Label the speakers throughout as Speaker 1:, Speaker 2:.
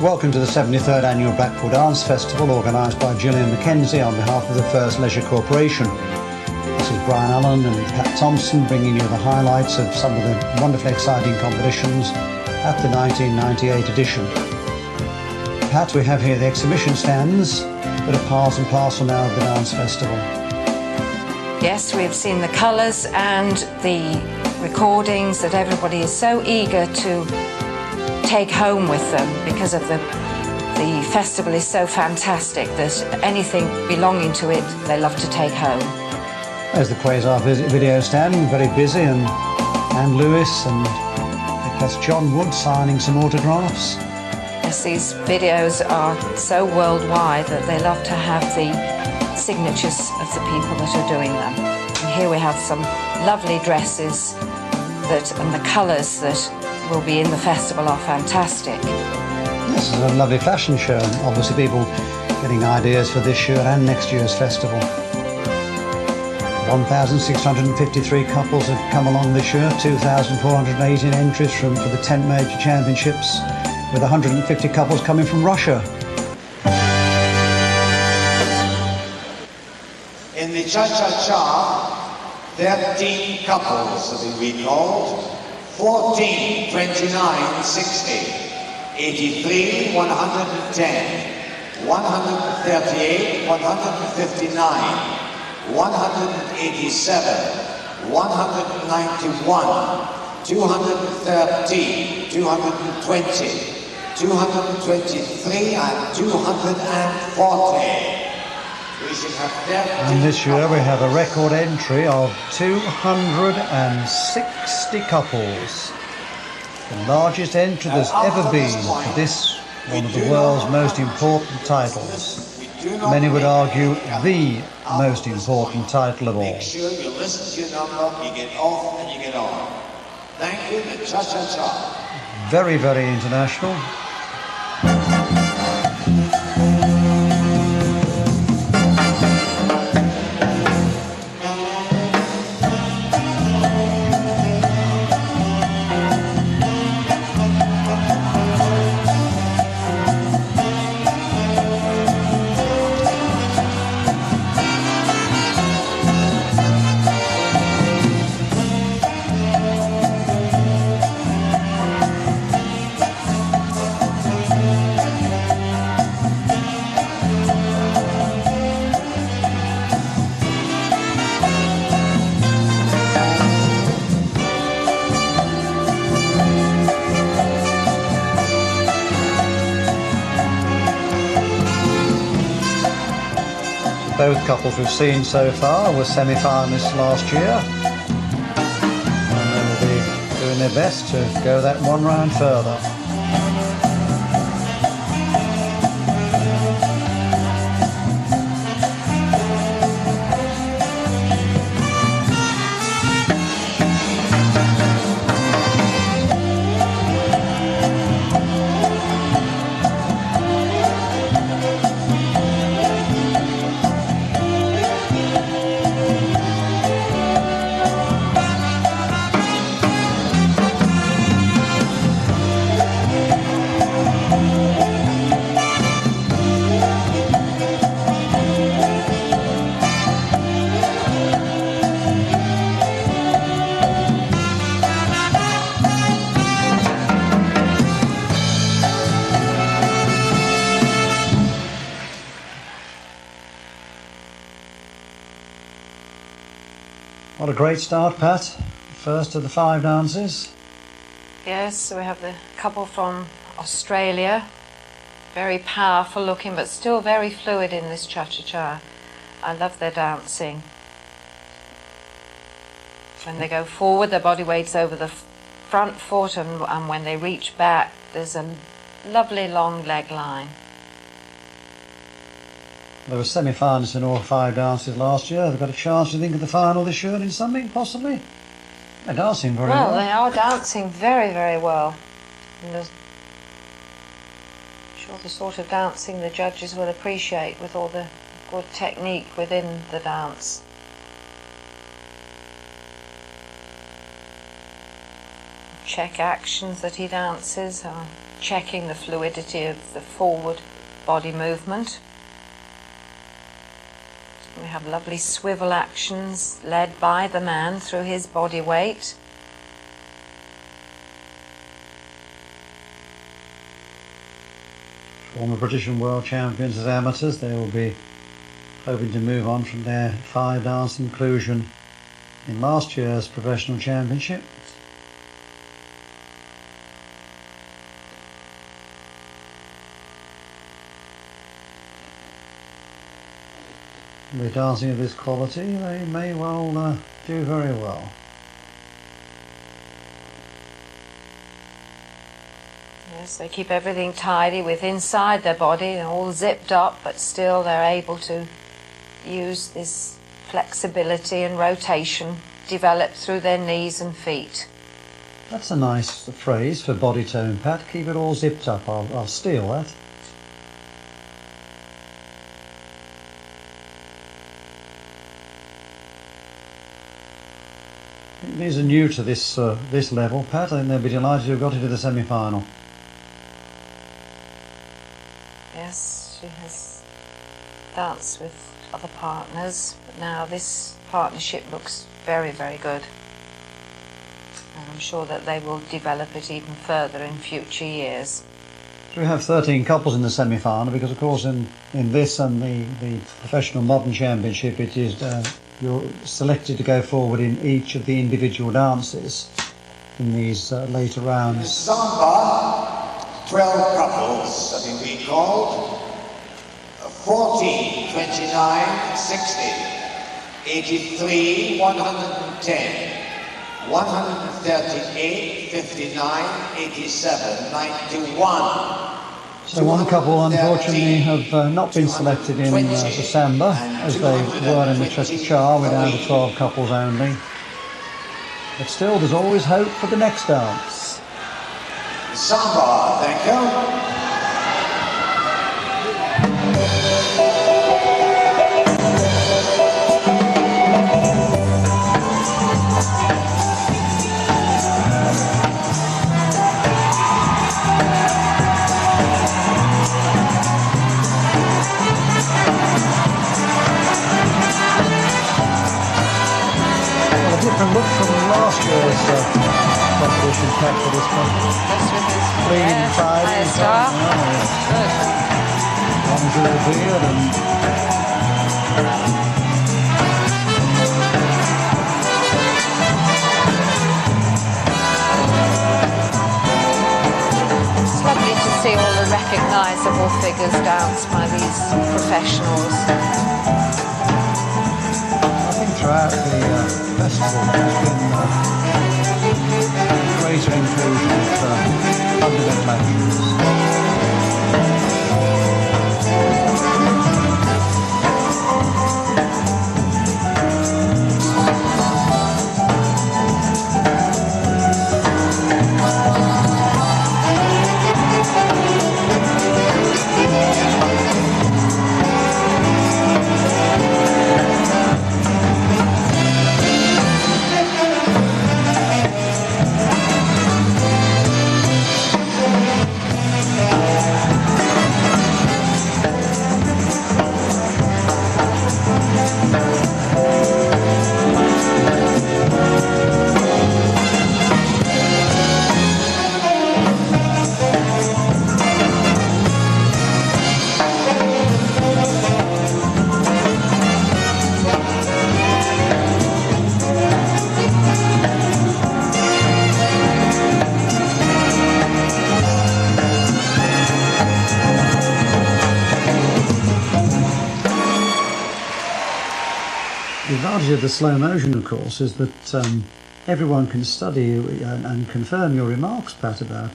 Speaker 1: Welcome to the 73rd Annual Blackpool Dance Festival, organised by Gillian Mackenzie on behalf of the First Leisure Corporation. This is Brian Allen and Pat Thompson bringing you the highlights of some of the wonderfully exciting competitions at the 1998 edition. Pat, we have here the exhibition stands that are part and parcel now of the dance festival.
Speaker 2: Yes, we've seen the colours and the recordings that everybody is so eager to take home with them because of the festival is so fantastic that anything belonging to it they love to take home.
Speaker 1: There's the Quasar video stand, very busy, and Lewis, and I think that's John Wood signing some autographs.
Speaker 2: Yes, these videos are so worldwide that they love to have the signatures of the people that are doing them. And here we have some lovely dresses and the colours that will be in the festival are fantastic.
Speaker 1: This is a lovely fashion show, and obviously people getting ideas for this year and next year's festival. 1,653 couples have come along this year, 2,418 entries for the 10 major championships, with 150 couples coming from Russia.
Speaker 3: In the Cha-Cha-Cha, 13 couples have been recalled. 14, 29, 60, 83, 110, 138, 159, 187, 191, 213, 220, 223 and 240.
Speaker 1: And this year we have a record entry of 260 couples. The largest entry there's ever been for this, one of the world's most important titles. Many would argue the most important title of all.
Speaker 3: Make sure you listen to your number, you get off and you get on. Thank you, the Cha-Cha-Cha.
Speaker 1: Very, very international. Both couples we've seen so far were semi-finalists last year, and they will be doing their best to go that one round further. What a great start, Pat. First of the 5 dances.
Speaker 2: Yes, so we have the couple from Australia. Very powerful looking, but still very fluid in this cha-cha-cha. I love their dancing. When they go forward, their body weight's over the front foot, and when they reach back, there's a lovely long leg line.
Speaker 1: There were semi-finalists in all 5 dances last year. They've got a chance, do you think, of the final this year in something, possibly? They're dancing very well.
Speaker 2: Well, they are dancing very, very well. And I'm sure the sort of dancing the judges will appreciate, with all the good technique within the dance. check actions that he dances, checking the fluidity of the forward body movement. We have lovely swivel actions led by the man through his body weight.
Speaker 1: Former British and World Champions as amateurs, they will be hoping to move on from their 5-dance inclusion in last year's professional championship. With dancing of this quality, they may well do very well.
Speaker 2: Yes, they keep everything tidy with inside their body and all zipped up, but still they're able to use this flexibility and rotation developed through their knees and feet.
Speaker 1: That's a nice phrase for body tone, Pat. Keep it all zipped up. I'll steal that. These are new to this level, Pat. I think they'll be delighted to have got into the semi-final.
Speaker 2: Yes, she has danced with other partners, but now this partnership looks very, very good. And I'm sure that they will develop it even further in future years.
Speaker 1: So we have 13 couples in the semi-final because, of course, in this and the professional modern championship, it is you're selected to go forward in each of the individual dances in these later rounds.
Speaker 3: Samba, 12 couples having been called. 14, 29, 60, 83, 110, 138, 59, 87, 91.
Speaker 1: So one couple unfortunately have not been selected in the Samba as they were in the Char with down to 12 couples only. But still there's always hope for the next dance.
Speaker 3: Samba, thank you.
Speaker 1: Different look from last year's competition pack for this one. Clean inside.
Speaker 2: Higher star. Good.
Speaker 1: Long to the beard and
Speaker 2: It's lovely to see all the recognisable figures danced by these professionals.
Speaker 1: throughout the festival there's been greater inclusion of fundamental actions. The advantage of the slow motion, of course, is that everyone can study and confirm your remarks, Pat, about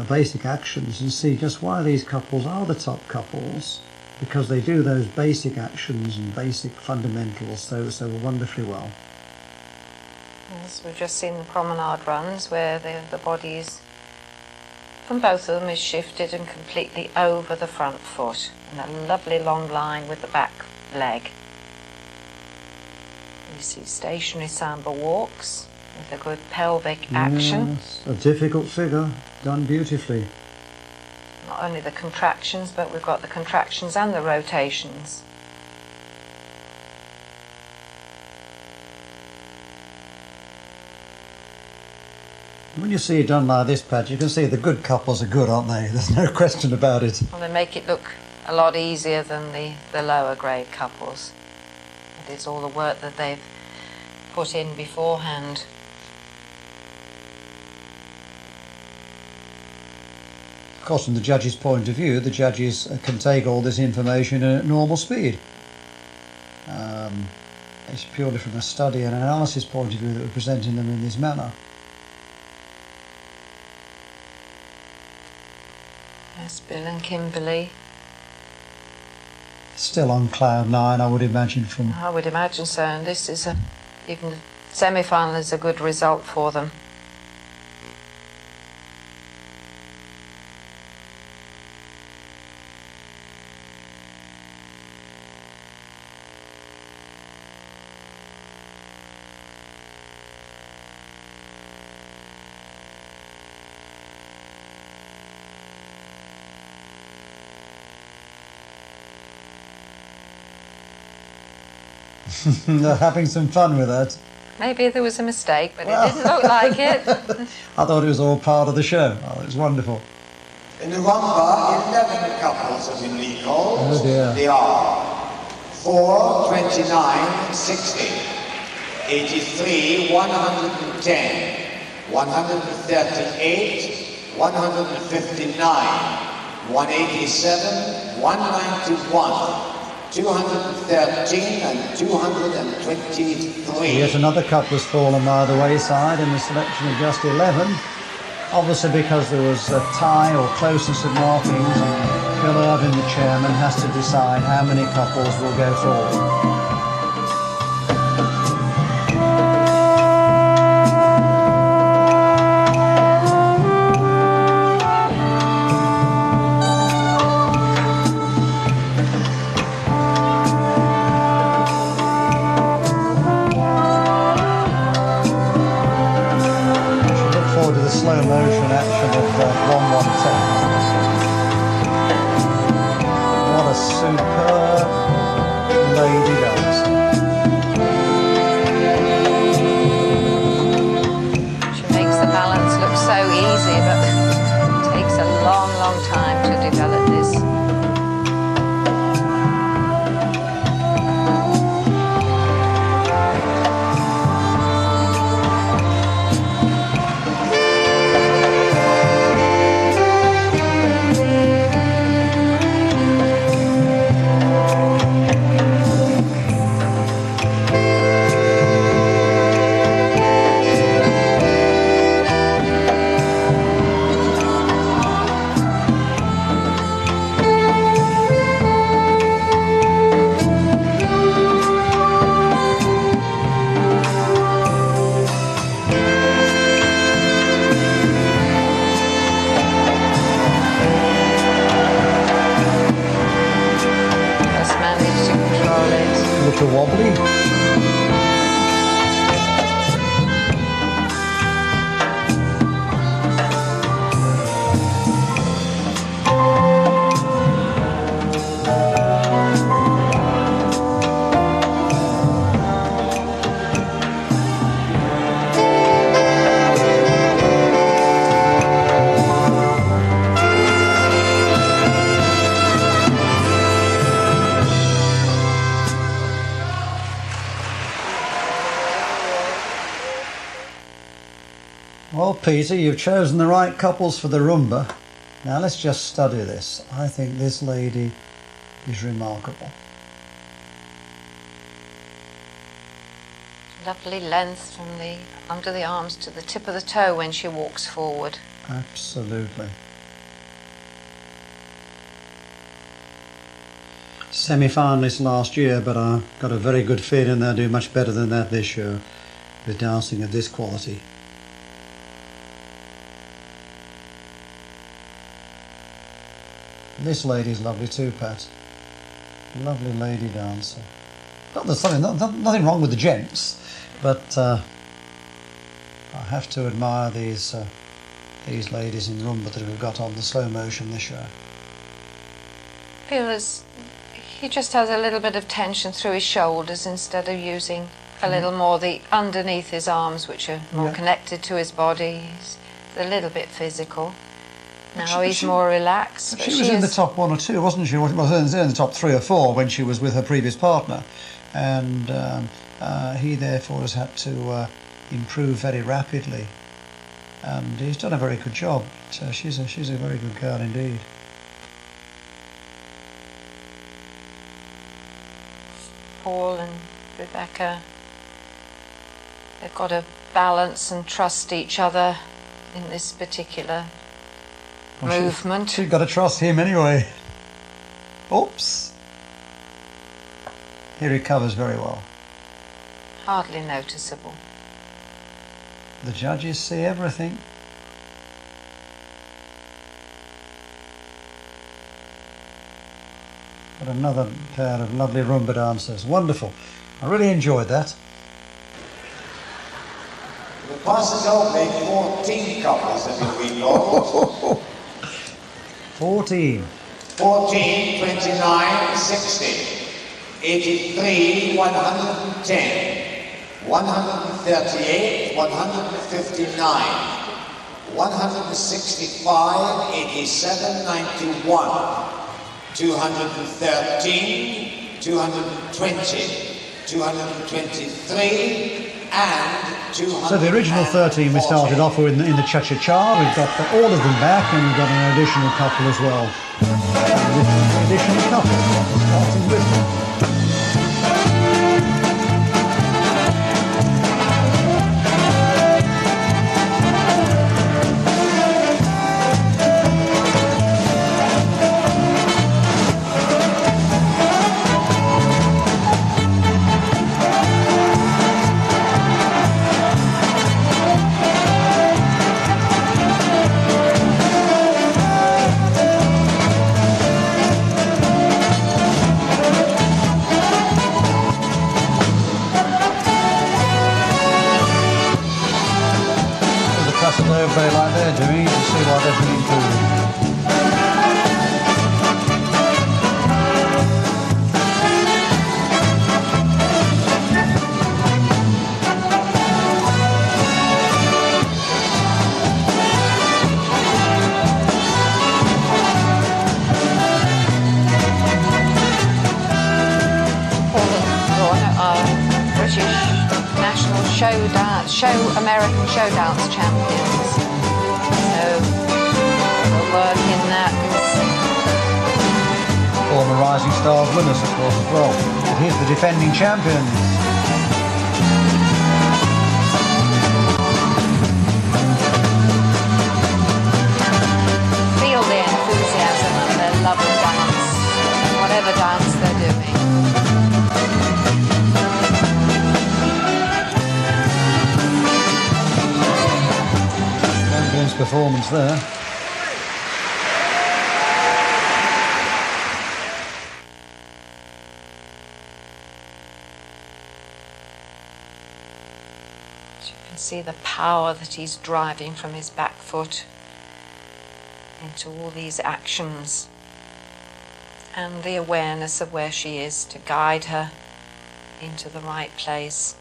Speaker 1: basic actions and see just why these couples are the top couples, because they do those basic actions and basic fundamentals so wonderfully well.
Speaker 2: Yes, we've just seen the promenade runs where the bodies from both of them is shifted and completely over the front foot, and a lovely long line with the back leg. You see stationary samba walks with a good pelvic action.
Speaker 1: Yes, a difficult figure, done beautifully.
Speaker 2: Not only the contractions, but we've got the contractions and the rotations.
Speaker 1: When you see it done like this, Pat, you can see the good couples are good, aren't they? There's no question about it.
Speaker 2: Well, they make it look a lot easier than the lower grade couples. It is all the work that they've put in beforehand.
Speaker 1: Of course, from the judge's point of view, the judges can take all this information at normal speed. It's purely from a study and analysis point of view that we're presenting them in this manner.
Speaker 2: Yes, Bill and Kimberly.
Speaker 1: Still on cloud nine, I would imagine.
Speaker 2: I would imagine so, and this is even the semi-final is a good result for them.
Speaker 1: They're having some fun with that.
Speaker 2: Maybe there was a mistake, but it didn't look like it.
Speaker 1: I thought it was all part of the show. Oh, it was wonderful.
Speaker 3: In the rumba, 11 couples have been recalled.
Speaker 1: Oh dear.
Speaker 3: They are 4, 29, 60, 83, 110, 138, 159, 187, 191. 213 and 223.
Speaker 1: Yet another couple has fallen by the wayside in the selection of just 11. Obviously because there was a tie or closeness of markings. Bill Irvin, the chairman, has to decide how many couples will go forward. Slow motion action of 1110. What a superb lady dancer.
Speaker 2: She makes the balance look so easy, but it takes a long, long time to develop this.
Speaker 1: Little wobbly. Well, Peter, you've chosen the right couples for the rumba. Now let's just study this. I think this lady is remarkable.
Speaker 2: Lovely length from the under the arms to the tip of the toe when she walks forward.
Speaker 1: Absolutely. Semi-finalist last year, but I've got a very good feeling they'll do much better than that this year with dancing of this quality. This lady's lovely too, Pat. Lovely lady dancer. Not there's nothing wrong with the gents, but have to admire these ladies in Rumba that we've got on the slow motion this year.
Speaker 2: I feel as he just has a little bit of tension through his shoulders instead of using a little more the underneath his arms, which are more connected to his body. He's a little bit physical. Now he's more relaxed.
Speaker 1: But she was in the top 1 or 2, wasn't she? Well, in the top 3 or 4 when she was with her previous partner, and he therefore has had to improve very rapidly, and he's done a very good job. So she's a very good girl indeed.
Speaker 2: Paul and Rebecca, they've got to balance and trust each other in this particular movement.
Speaker 1: She's got to trust him anyway. Oops. He recovers very well.
Speaker 2: Hardly noticeable.
Speaker 1: The judges see everything. But another pair of lovely Rumba dancers. Wonderful. I really enjoyed that.
Speaker 3: The Barcelona made 14 couples have been recalled.
Speaker 1: 14.
Speaker 3: 14, 29, 60, 83, 110, 138, 159, 165, 87, 91, 213, 220, 223, and 200.
Speaker 1: So the original 13 we started off with in the Cha-Cha-Cha. We've got all of them back, and we've got an additional couple as well. An additional couple, starting with them. Everybody like they're doing, you can see why they've been included.
Speaker 2: British national American show dance champions. So the work in that is
Speaker 1: former Rising Stars winners, of course, as well. But here's the defending champions.
Speaker 2: Feel the enthusiasm and their love of dance, whatever dance they're doing.
Speaker 1: Performance there.
Speaker 2: As you can see the power that he's driving from his back foot into all these actions, and the awareness of where she is to guide her into the right place.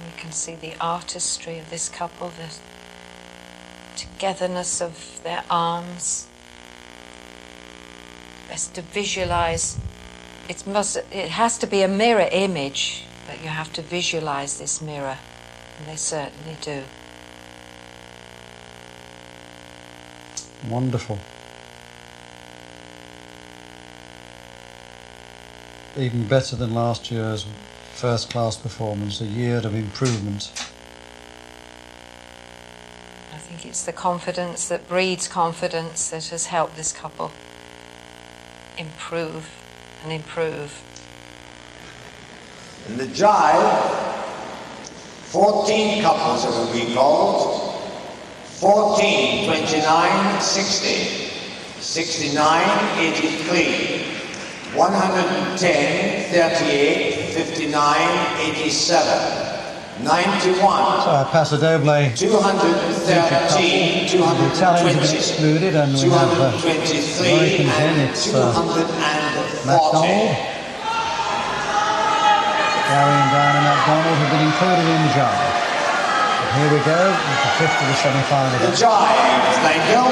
Speaker 2: You can see the artistry of this couple, the togetherness of their arms. Best to visualize. It has to be a mirror image, but you have to visualize this mirror, and they certainly do.
Speaker 1: Wonderful. Even better than last year's first-class performance, a year of improvement.
Speaker 2: I think it's the confidence that breeds confidence that has helped this couple improve and improve.
Speaker 3: In the jive, 14 couples are recalled. 14, 29, 60, 69, 83, 110, 38, 59, 87. 91.
Speaker 1: So Paso Doble
Speaker 3: 213,
Speaker 1: the Italians have been
Speaker 3: 220,
Speaker 1: excluded, and we have Americans in. It's McDonald, Gary and Diana McDonald have been included in the jive. And here we go, with the fifth of the semi-final.
Speaker 3: The jive, thank you.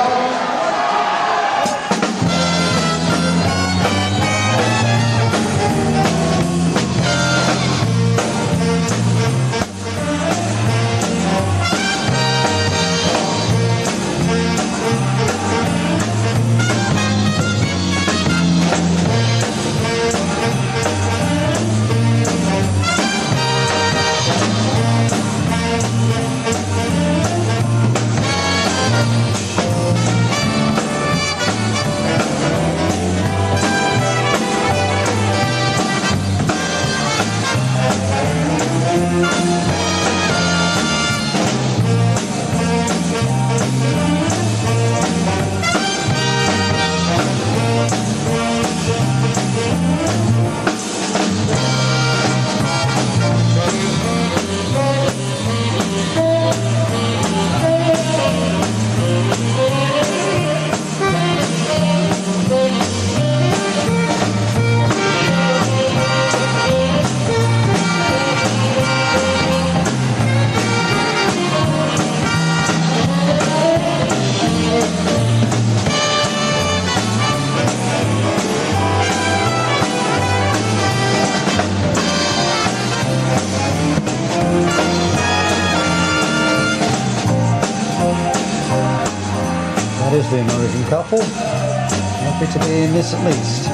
Speaker 1: That is the American couple. Happy to be in this at least.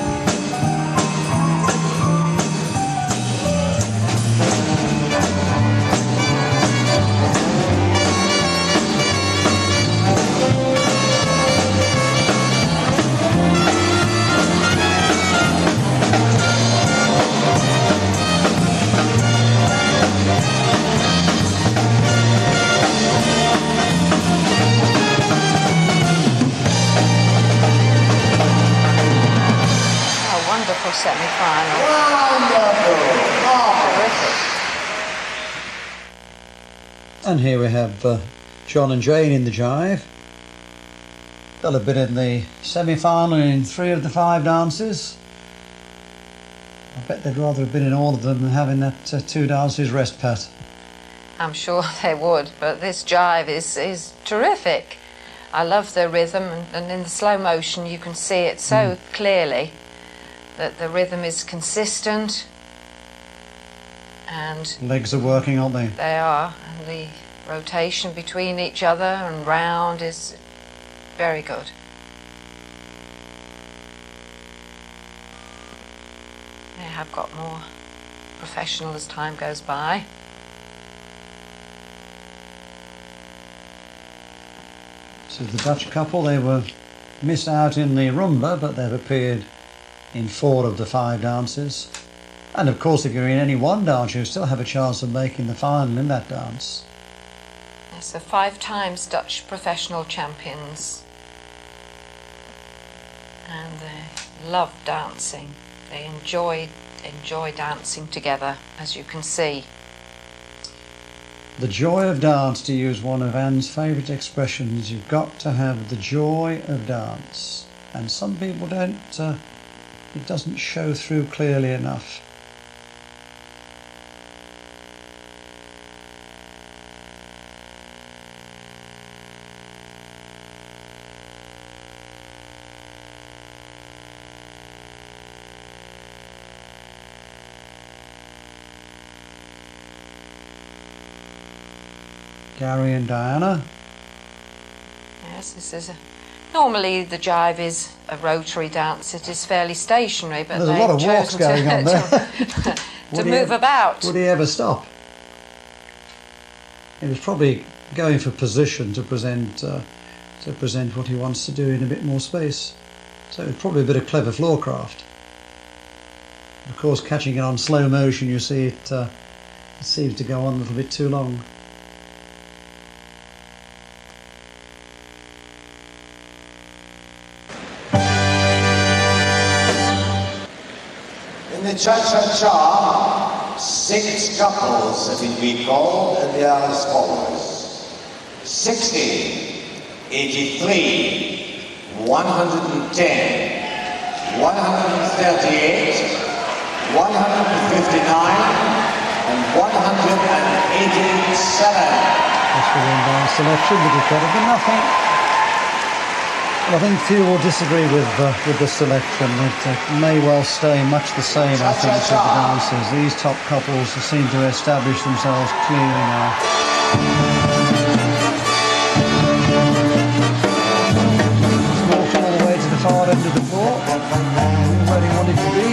Speaker 2: Wonderful semi-final.
Speaker 3: Wonderful.
Speaker 2: Terrific.
Speaker 1: And here we have John and Jane in the jive. They'll have been in the semi-final in 3 of the 5 dances. I bet they'd rather have been in all of them than having that 2 dances rest, Pat.
Speaker 2: I'm sure they would, but this jive is terrific. I love the rhythm, and in the slow motion you can see it so clearly that the rhythm is consistent, and
Speaker 1: Legs are working, aren't they?
Speaker 2: they are, and the rotation between each other and round is very good. They have got more professional as time goes by.
Speaker 1: So the Dutch couple, they were missed out in the rumba, but they've appeared in 4 of the 5 dances. And of course, if you're in any one dance, you still have a chance of making the final in that dance.
Speaker 2: So 5 times Dutch professional champions, and they love dancing. They enjoy dancing together, as you can see.
Speaker 1: The joy of dance, to use one of Anne's favourite expressions. You've got to have the joy of dance. And some people don't, it doesn't show through clearly enough. Gary and Diana.
Speaker 2: Yes, this is normally the jive is a rotary dance. It is fairly stationary, but
Speaker 1: there's a lot of walks going on there.
Speaker 2: to move about.
Speaker 1: Would he ever stop? It was probably going for position to present what he wants to do in a bit more space. So it's probably a bit of clever floorcraft. Of course, catching it on slow motion, you see it seems to go on a little bit too long.
Speaker 3: In the cha-cha-cha, 6 couples have been recalled, and they are as follows: 60, 83, 110, 138, 159, and 187.
Speaker 1: That's within by selection, but it's better than nothing. Well, I think few will disagree with the selection. It may well stay much the same, I think, with the dancers. These top couples seem to establish themselves clearly now. Walked all the way to the far end of the floor, where he wanted to be.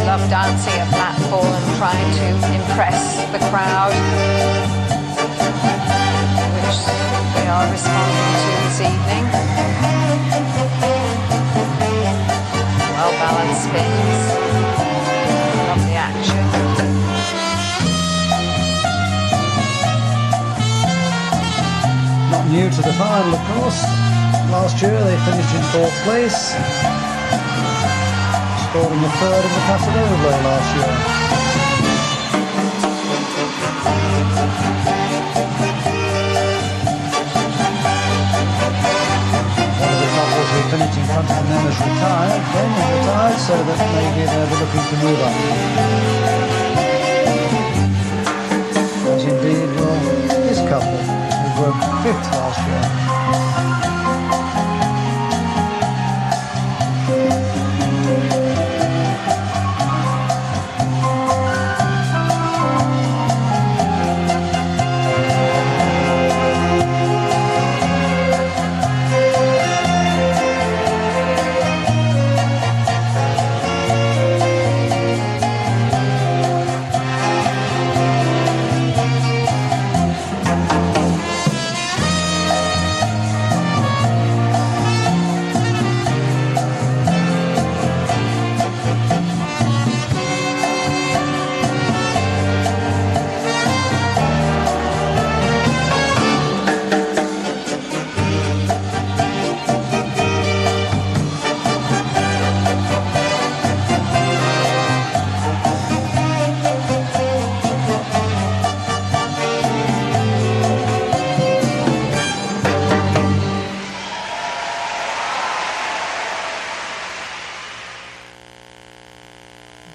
Speaker 2: Love dancing at Blackpool and trying to impress the crowd, which we are responding to this evening. Well balanced spins, lovely action.
Speaker 1: Not new to the final, of course. Last year they finished in 4th place. Scored in the 3rd in the Casa Doble last year. One of the couples who finished in front of them has retired, so that maybe they'll be looking to move up. As indeed will this couple, who were 5th last year.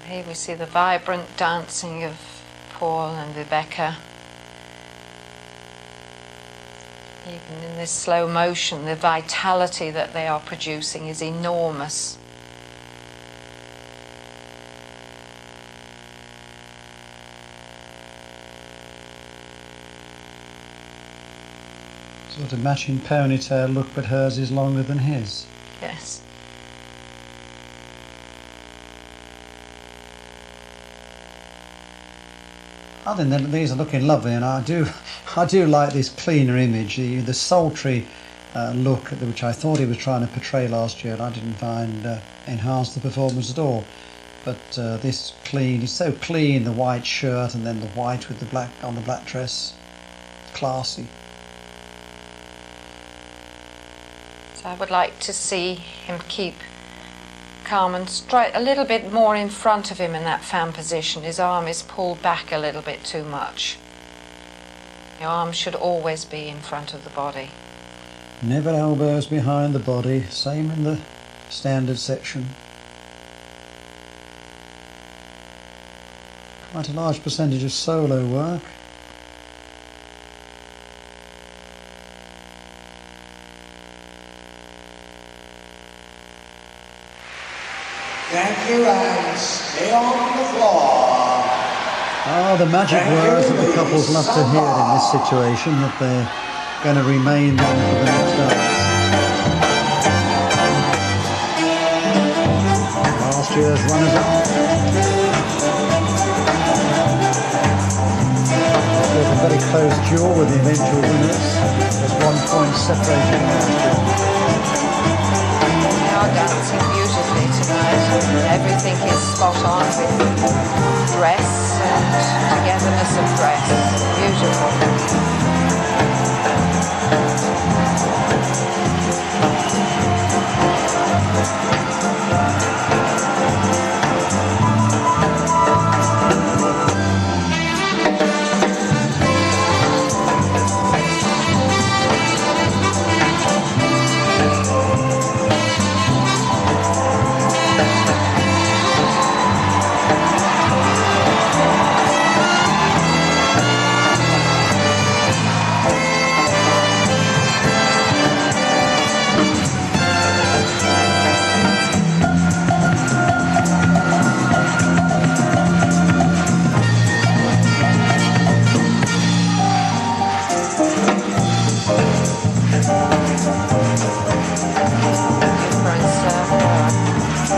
Speaker 2: Here we see the vibrant dancing of Paul and Rebecca. Even in this slow motion, the vitality that they are producing is enormous.
Speaker 1: Sort of matching ponytail look, but hers is longer than his.
Speaker 2: Yes.
Speaker 1: I think that these are looking lovely, and I do like this cleaner image, the sultry look which I thought he was trying to portray last year, and I didn't find enhanced the performance at all. But this clean, it's so clean, the white shirt and then the white with the black on the black dress, classy.
Speaker 2: So I would like to see him keep calm and straight a little bit more in front of him in that fan position. His arm is pulled back a little bit too much. Your arm should always be in front of the body.
Speaker 1: Never elbows behind the body, same in the standard section. Quite a large percentage of solo work.
Speaker 3: Thank you, and stay on the floor.
Speaker 1: Ah, the magic words that the couples love to hear in this situation, that they're going to remain there for the next dance. year's runners-up. With a very close duel with the eventual winners. There's 1 point separating last year.
Speaker 2: They are dancing beautifully tonight. Everything is spot on with dress and togetherness of dress. Beautiful.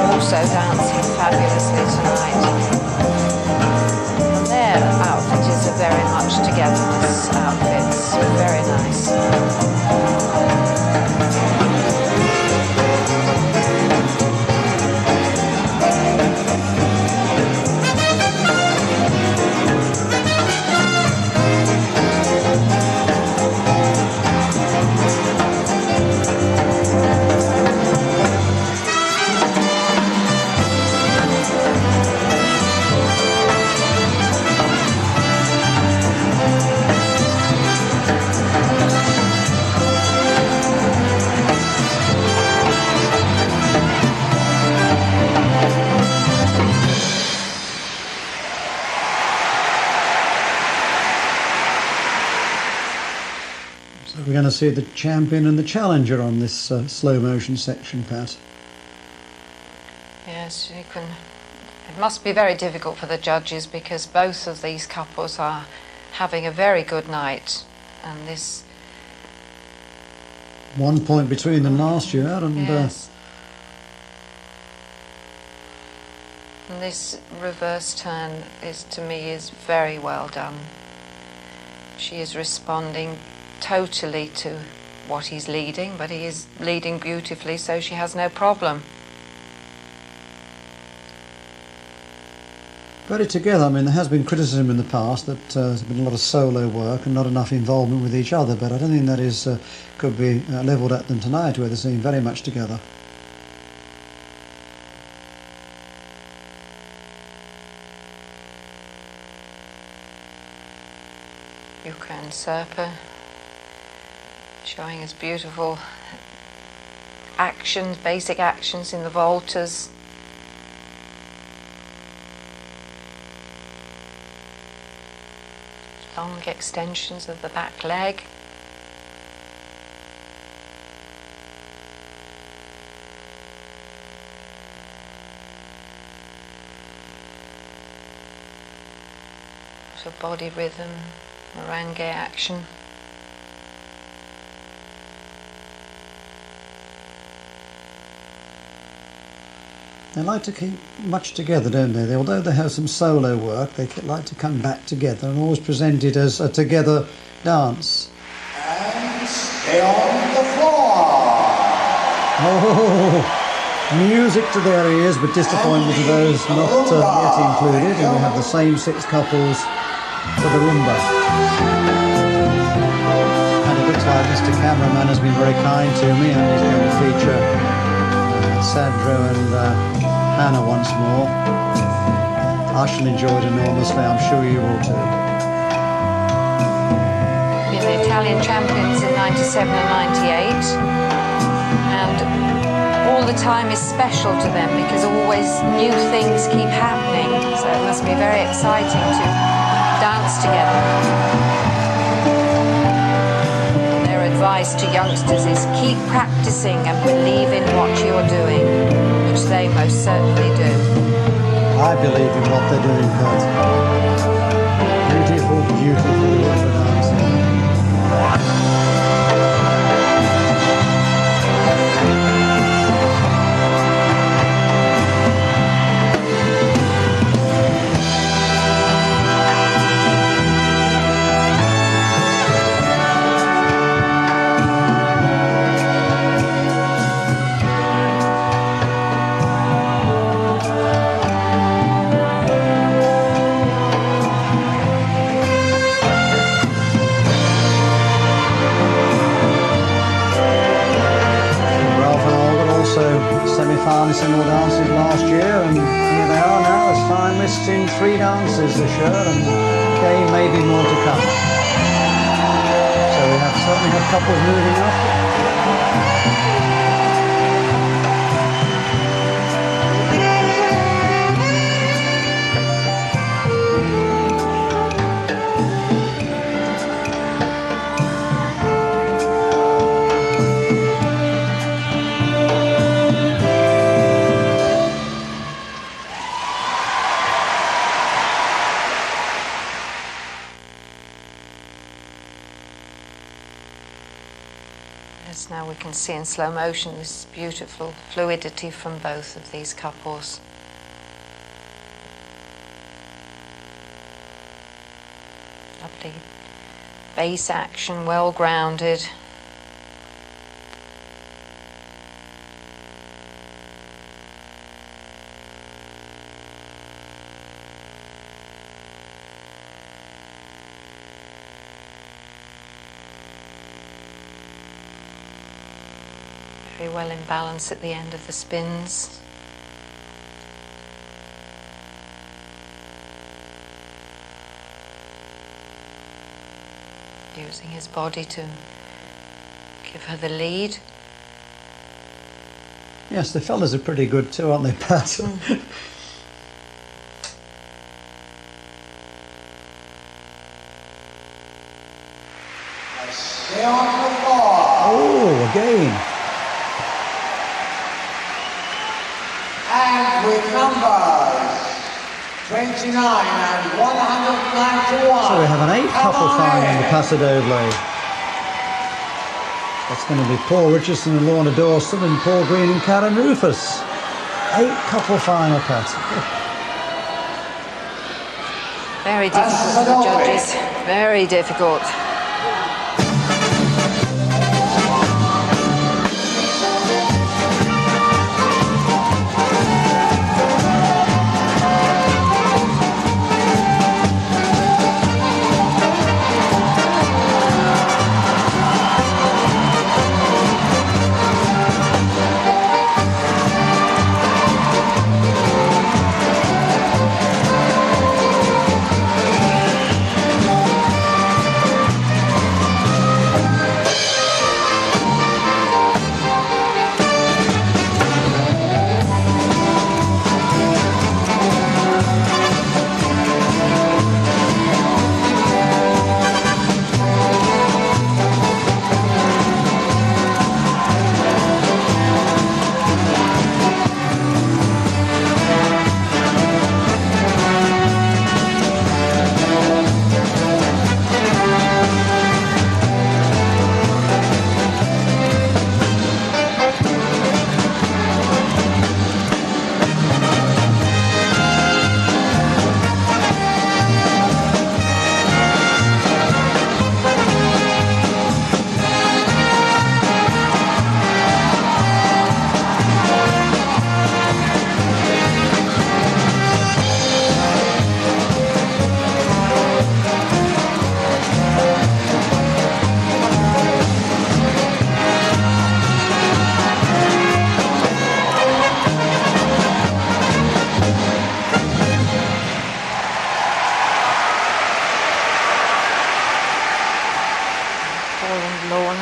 Speaker 2: Also dancing fabulously tonight. And their outfit is a very much togetherness outfit. Very nice.
Speaker 1: We're going to see the champion and the challenger on this slow motion section, Pat.
Speaker 2: Yes, you can. It must be very difficult for the judges because both of these couples are having a very good night, and this
Speaker 1: 1 point between them last year, and
Speaker 2: yes. And this reverse turn is, to me, is very well done. She is responding totally to what he's leading, but he is leading beautifully, so she has no problem.
Speaker 1: very together. I mean, there has been criticism in the past that there's been a lot of solo work and not enough involvement with each other, but I don't think that is could be levelled at them tonight, where they seem very much together.
Speaker 2: Yuka and Serpa showing us beautiful actions, basic actions in the voltas. Long extensions of the back leg. Sort of body rhythm, merengue action.
Speaker 1: They like to keep much together, don't they? Although they have some solo work, they like to come back together and always present it as a together dance.
Speaker 3: And stay on the floor.
Speaker 1: Oh, music to their ears, but disappointment to those not yet included. And we have the same 6 couples for the rumba. And it looks like Mr. Cameraman has been very kind to me, and he's going to feature Sandro and Hannah once more. I shall enjoy it enormously, I'm sure you will too.
Speaker 2: Been the Italian champions in 97 and 98, and all the time is special to them because always new things keep happening, so it must be very exciting to dance together. Their advice to youngsters is keep practicing and believe in what you're doing, which they most certainly do.
Speaker 1: I believe in what they're doing, Kurt. Beautiful, beautiful rumba dancing. finalists in 3 dances this year, and again, maybe more to come. So we certainly have couples moving up.
Speaker 2: As now we can see in slow motion this beautiful fluidity from both of these couples. Lovely bass action, well grounded. Very well in balance at the end of the spins. Using his body to give her the lead.
Speaker 1: Yes, the fellas are pretty good too, aren't they, Pat?
Speaker 3: Stay on the floor.
Speaker 1: Oh, again.
Speaker 3: And with numbers 29 and 191.
Speaker 1: So we have an 8 couple final in the Paso Doble. That's going to be Paul Richardson and Lorna Dawson and Paul Green and Karen Rufus. 8 couple final, Pat.
Speaker 2: Very difficult for the judges. Very difficult.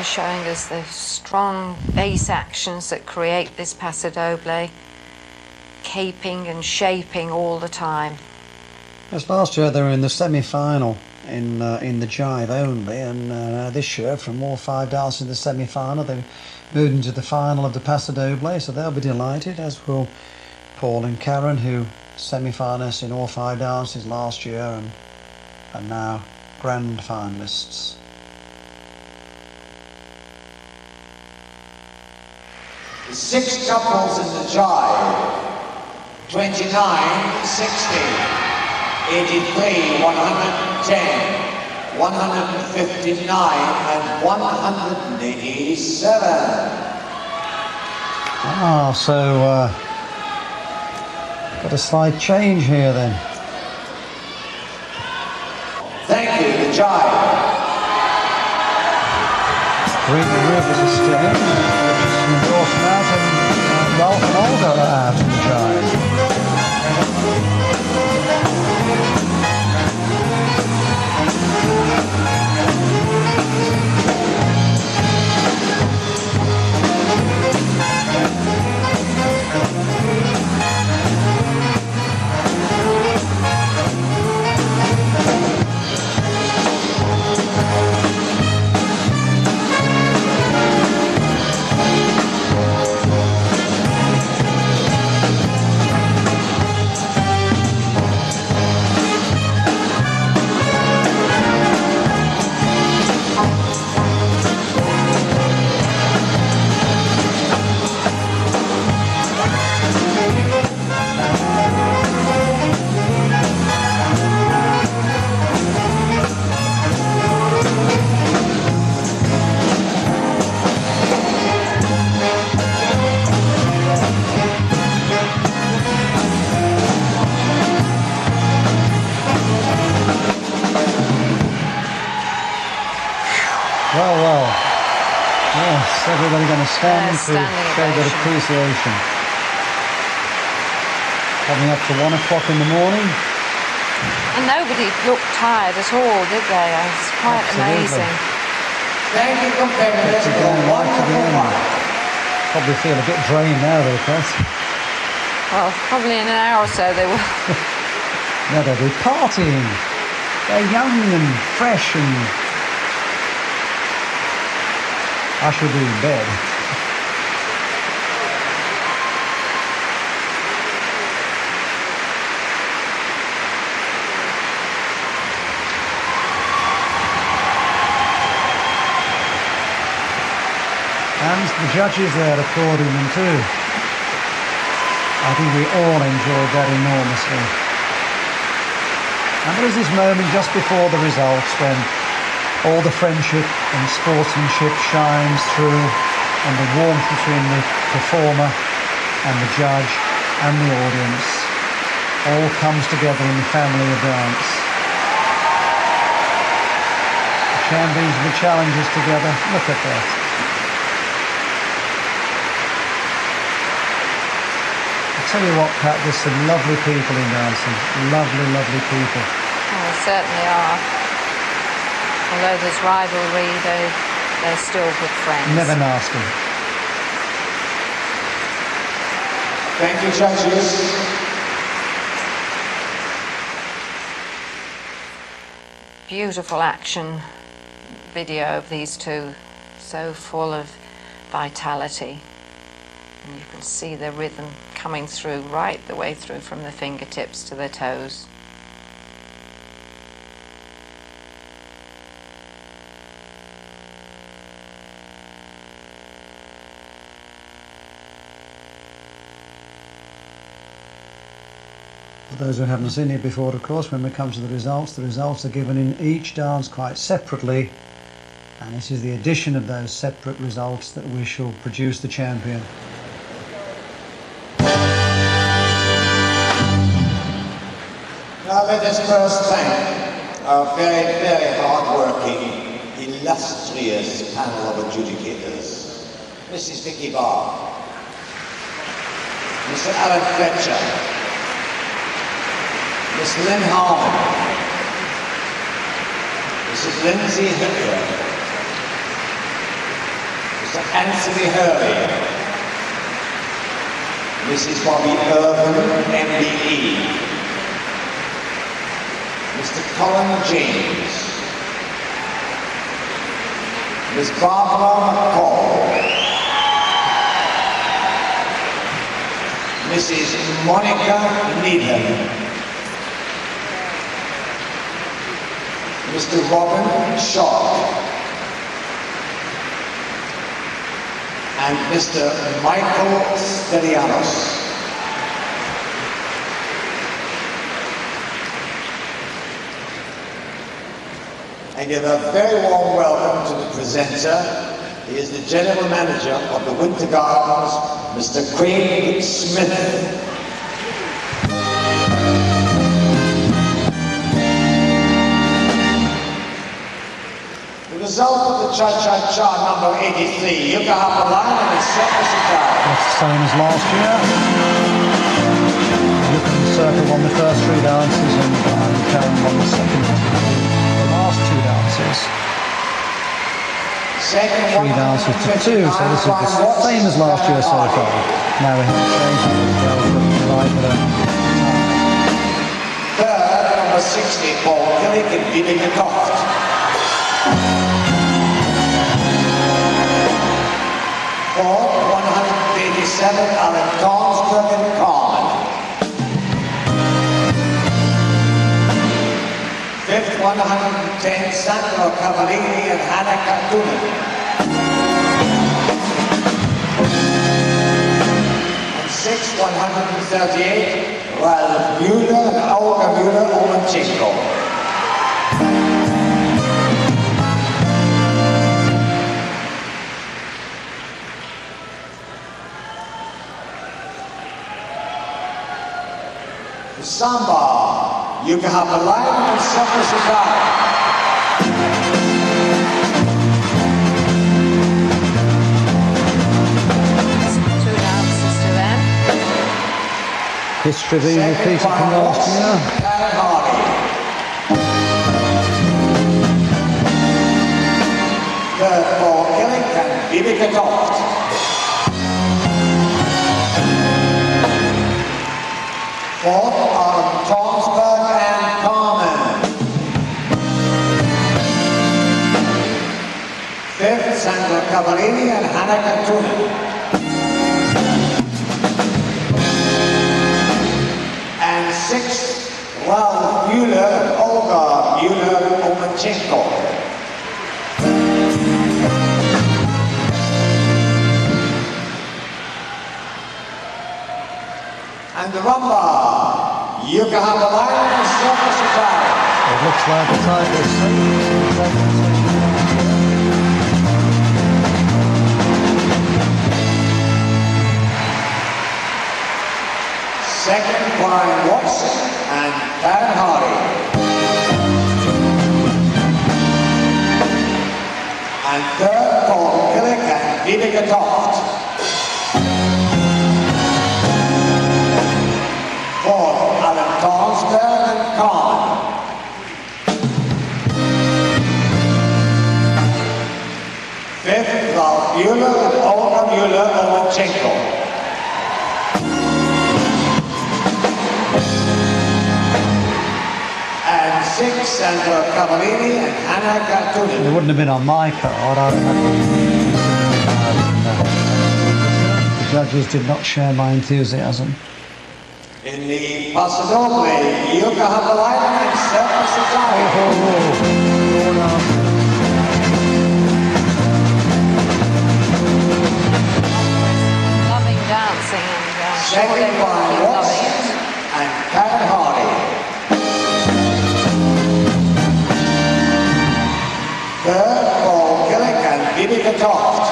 Speaker 2: Showing us the strong bass actions that create this Paso Doble, caping and shaping all the time.
Speaker 1: Yes, last year they were in the semi-final in the jive only, and this year from all 5 dances in the semi-final they moved into the final of the Paso Doble, so they'll be delighted, as will Paul and Karen, who semi-finalists in all 5 dances last year and are now grand finalists.
Speaker 3: The 6 couples in the jive, 29, 60, 83, 110, 159 and 187.
Speaker 1: So got a slight change here then.
Speaker 3: Thank you, the jive.
Speaker 1: Green and Rivers are still in. Richardson and Dawson out, and Ralph and Olga are out in the jive. Well, well. Yes, everybody going to stand to show their appreciation. Coming up to 1 o'clock in the morning.
Speaker 2: And nobody looked tired at all, did they? It's quite amazing.
Speaker 3: Thank you, competitors.
Speaker 1: Right to the end. Probably feel a bit drained now, though, Chris.
Speaker 2: Well, probably in an hour or so they will.
Speaker 1: No, they'll be partying. They're young and fresh and I should be in bed. And the judges there applauding them too. I think we all enjoyed that enormously. And there was this moment just before the results when all the friendship and sportsmanship shines through, and the warmth between the performer and the judge and the audience all comes together in the family of dance. The champions and the challengers together. Look at that. I tell you what, Pat, there's some lovely people in dancing. Lovely, lovely people.
Speaker 2: Oh, there certainly are. Although there's rivalry, they're still good friends.
Speaker 1: Never nasty.
Speaker 3: Thank you, judges.
Speaker 2: Beautiful action video of these two, so full of vitality. And you can see the rhythm coming through right the way through from the fingertips to the toes.
Speaker 1: For those who haven't seen it before, of course, when we come to the results are given in each dance quite separately, and this is the addition of those separate results that we shall produce the champion.
Speaker 3: Now let us first thank our very, very hard-working, illustrious panel of adjudicators. Mrs. Vicky Barr, Mr. Alan Fletcher, Miss Lynn Harmon, Mrs. Lindsay Hitler, Mr. Anthony Hurley, Mrs. Bobby Irvin, MBE, Mr. Colin James, Miss Barbara McCall, Mrs. Monica Needham, Mr. Robin Shaw, and Mr. Michael Stelianos. I give a very warm welcome to the presenter. He is the General Manager of the Winter Gardens, Mr. Craig Smith. The result of the Cha-Cha-Cha number 83, Yuka Hapalan and his Circus Attack.
Speaker 1: That's the same as last year. Yuka and Circa won the first three dances and Karen won the second, the last two dances. Three dances to two, so this is the same as last year so far. Now we have to change it as well for right for them.
Speaker 3: Third, number 60, Paul Killick and Vivica Toft. Fourth, 187, Alan Tonsberg and Carmen. Fifth, 110, Sandro Cavallini and Hannah Cartunen. And sixth, 138, Ralph Mueller and Olga Mueller-Omanchenko. Samba, Yuka Hapalan and Circus Attack.
Speaker 1: History being repeated from last year.
Speaker 3: Third for Killick and Vibeke Toft. Fourth are Tonsberg and Carmen. Fifth, Sandra Cavallini and Hannah Cantuna. And sixth, Ralph Mueller and Olga Mueller-Omachenko. And the rumba, Yokohama Line and Circus Attack.
Speaker 1: It looks like the title is
Speaker 3: Second, Brian Watson and Karen Hardy. And third, Paul Killick and Vibeke Toft. Fourth, Alan Tonsberg and Carmen. Fifth, Ralph Mueller and Olga Mueller-Omachenko. And sixth, Sandra Cavallini and Hannah
Speaker 1: It
Speaker 3: Cantuna.
Speaker 1: wouldn't have been on my card. The judges did not share my enthusiasm.
Speaker 3: In the Paso Doble, Yokohama Line and Circus Attack.
Speaker 2: Loving dancing and sure they
Speaker 3: Second,
Speaker 2: will
Speaker 3: Brian
Speaker 2: keep loving
Speaker 3: Watson
Speaker 2: it.
Speaker 3: and Karen Hardy. Third, Paul Killick and Vibeke Toft.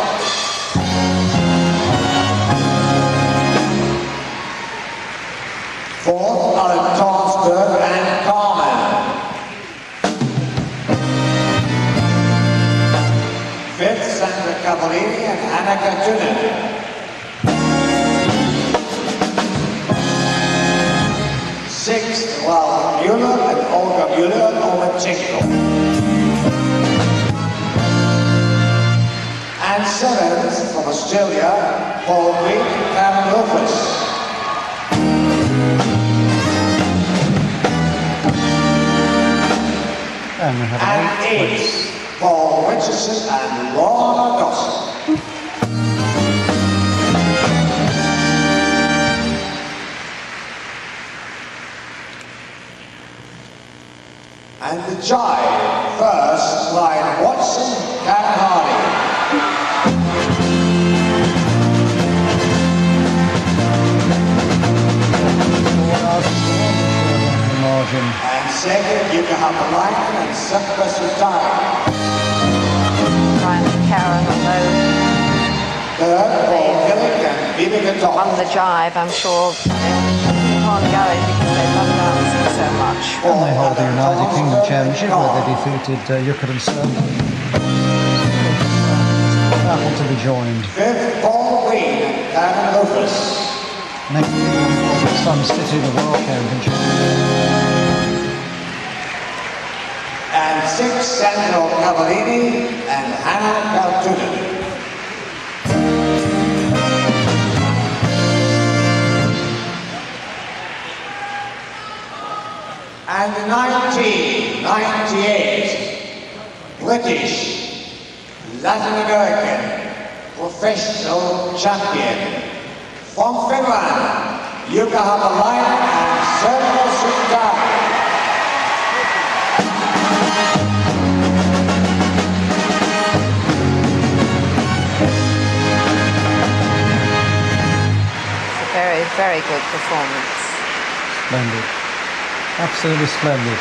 Speaker 3: Fourth, Alan Tonsberg and Carmen. Fifth, Sandra Cavallini and Hannah Cantuna. Sixth, Ralph Mueller and Olga Mueller-Omachenko. And seventh, from Australia, Paul Green and Karen Rufus.
Speaker 1: And we have
Speaker 3: And
Speaker 1: an eighth place.
Speaker 3: eighth, Paul Richardson and Lorna Dawson. And the jive, first, Brian Watson, Karen Hardy.
Speaker 1: Margin.
Speaker 3: And second, Yokohama Line and Circus Attack.
Speaker 2: Brian and Karen, although
Speaker 3: Third, Paul Killick and Vibeke
Speaker 2: won
Speaker 3: Toft.
Speaker 2: the jive, I'm sure they'll keep on going because they love dancing so much.
Speaker 1: And they hold the United Kingdom Championship where they defeated Yucca and Serve. Battle to be joined.
Speaker 3: Fifth, Paul Green and Karen Rufus.
Speaker 1: Next week, Sun City, the World Championship.
Speaker 3: And sixth, Sandra Cavallini and Hannah Cantuna. And 1998 British Latin American professional champion from Finland, Yokohama Line and Circus Attack.
Speaker 2: It's a very, very good performance.
Speaker 1: Splendid. Absolutely splendid.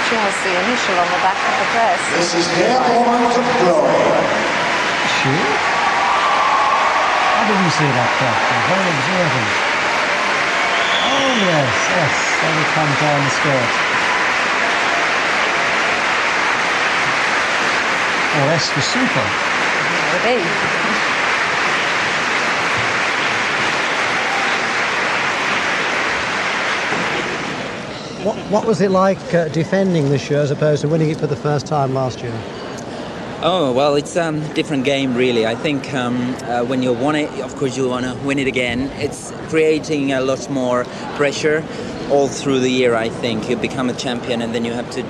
Speaker 2: She has the initial on the back of the dress.
Speaker 3: This is their moment of glory.
Speaker 1: Sure. I didn't see that character. Very observant. Oh, yes, they will come down the skirt. Oh, S for super.
Speaker 2: Would be.
Speaker 1: What was it like defending this year as opposed to winning it for the first time last year?
Speaker 4: Oh, well, it's a different game, really. I think when you won it, of course, you want to win it again. It's creating a lot more pressure all through the year, I think. You become a champion and then you have to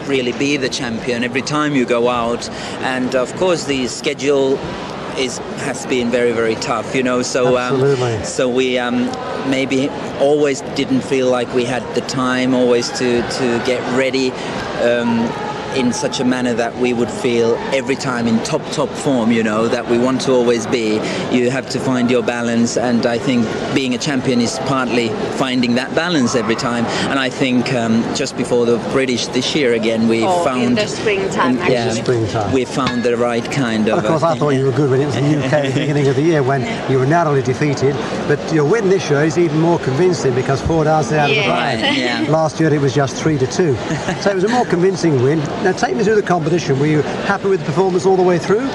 Speaker 4: really be the champion every time you go out. And, of course, the schedule has been very, very tough, you know. So,
Speaker 1: absolutely.
Speaker 4: So we maybe always didn't feel like we had the time always to get ready in such a manner that we would feel every time in top form, you know, that we want to always be. You have to find your balance, and I think being a champion is partly finding that balance every time. And I think just before the British this year again, we found
Speaker 5: in the springtime.
Speaker 4: We found the right kind of.
Speaker 1: Of course, I thought you were good when it was in the UK at the beginning of the year when you were narrowly defeated, but your win this year is even more convincing because 4 downs out of the
Speaker 4: Right, yeah.
Speaker 1: Last year it was just 3-2, so it was a more convincing win. Now take me through the competition. Were you happy with the performance all the way through?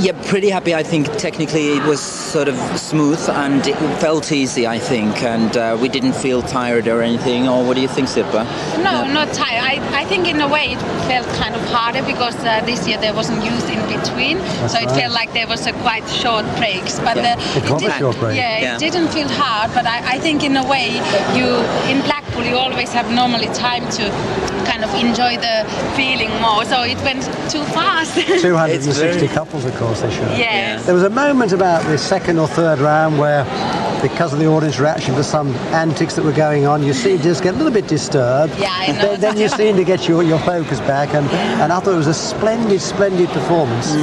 Speaker 4: Yeah, pretty happy. I think technically it was sort of smooth and it felt easy, I think, and we didn't feel tired or anything. Or what do you think, Sirpa?
Speaker 5: No, not tired. I think in a way it felt kind of harder because this year there wasn't used in between, so it felt like there was a quite short breaks. But
Speaker 1: It was a short break.
Speaker 5: It didn't feel hard. But I think in a way in Blackpool you always have normally time to kind of enjoy the feeling more. So it went too fast.
Speaker 1: 260 couples, of course, this year.
Speaker 5: Yes.
Speaker 1: There was a moment about the second or third round where, because of the audience reaction to some antics that were going on, you seemed to just get a little bit disturbed.
Speaker 5: Yeah, I know.
Speaker 1: Then you seemed to get your focus back, and I thought it was a splendid performance.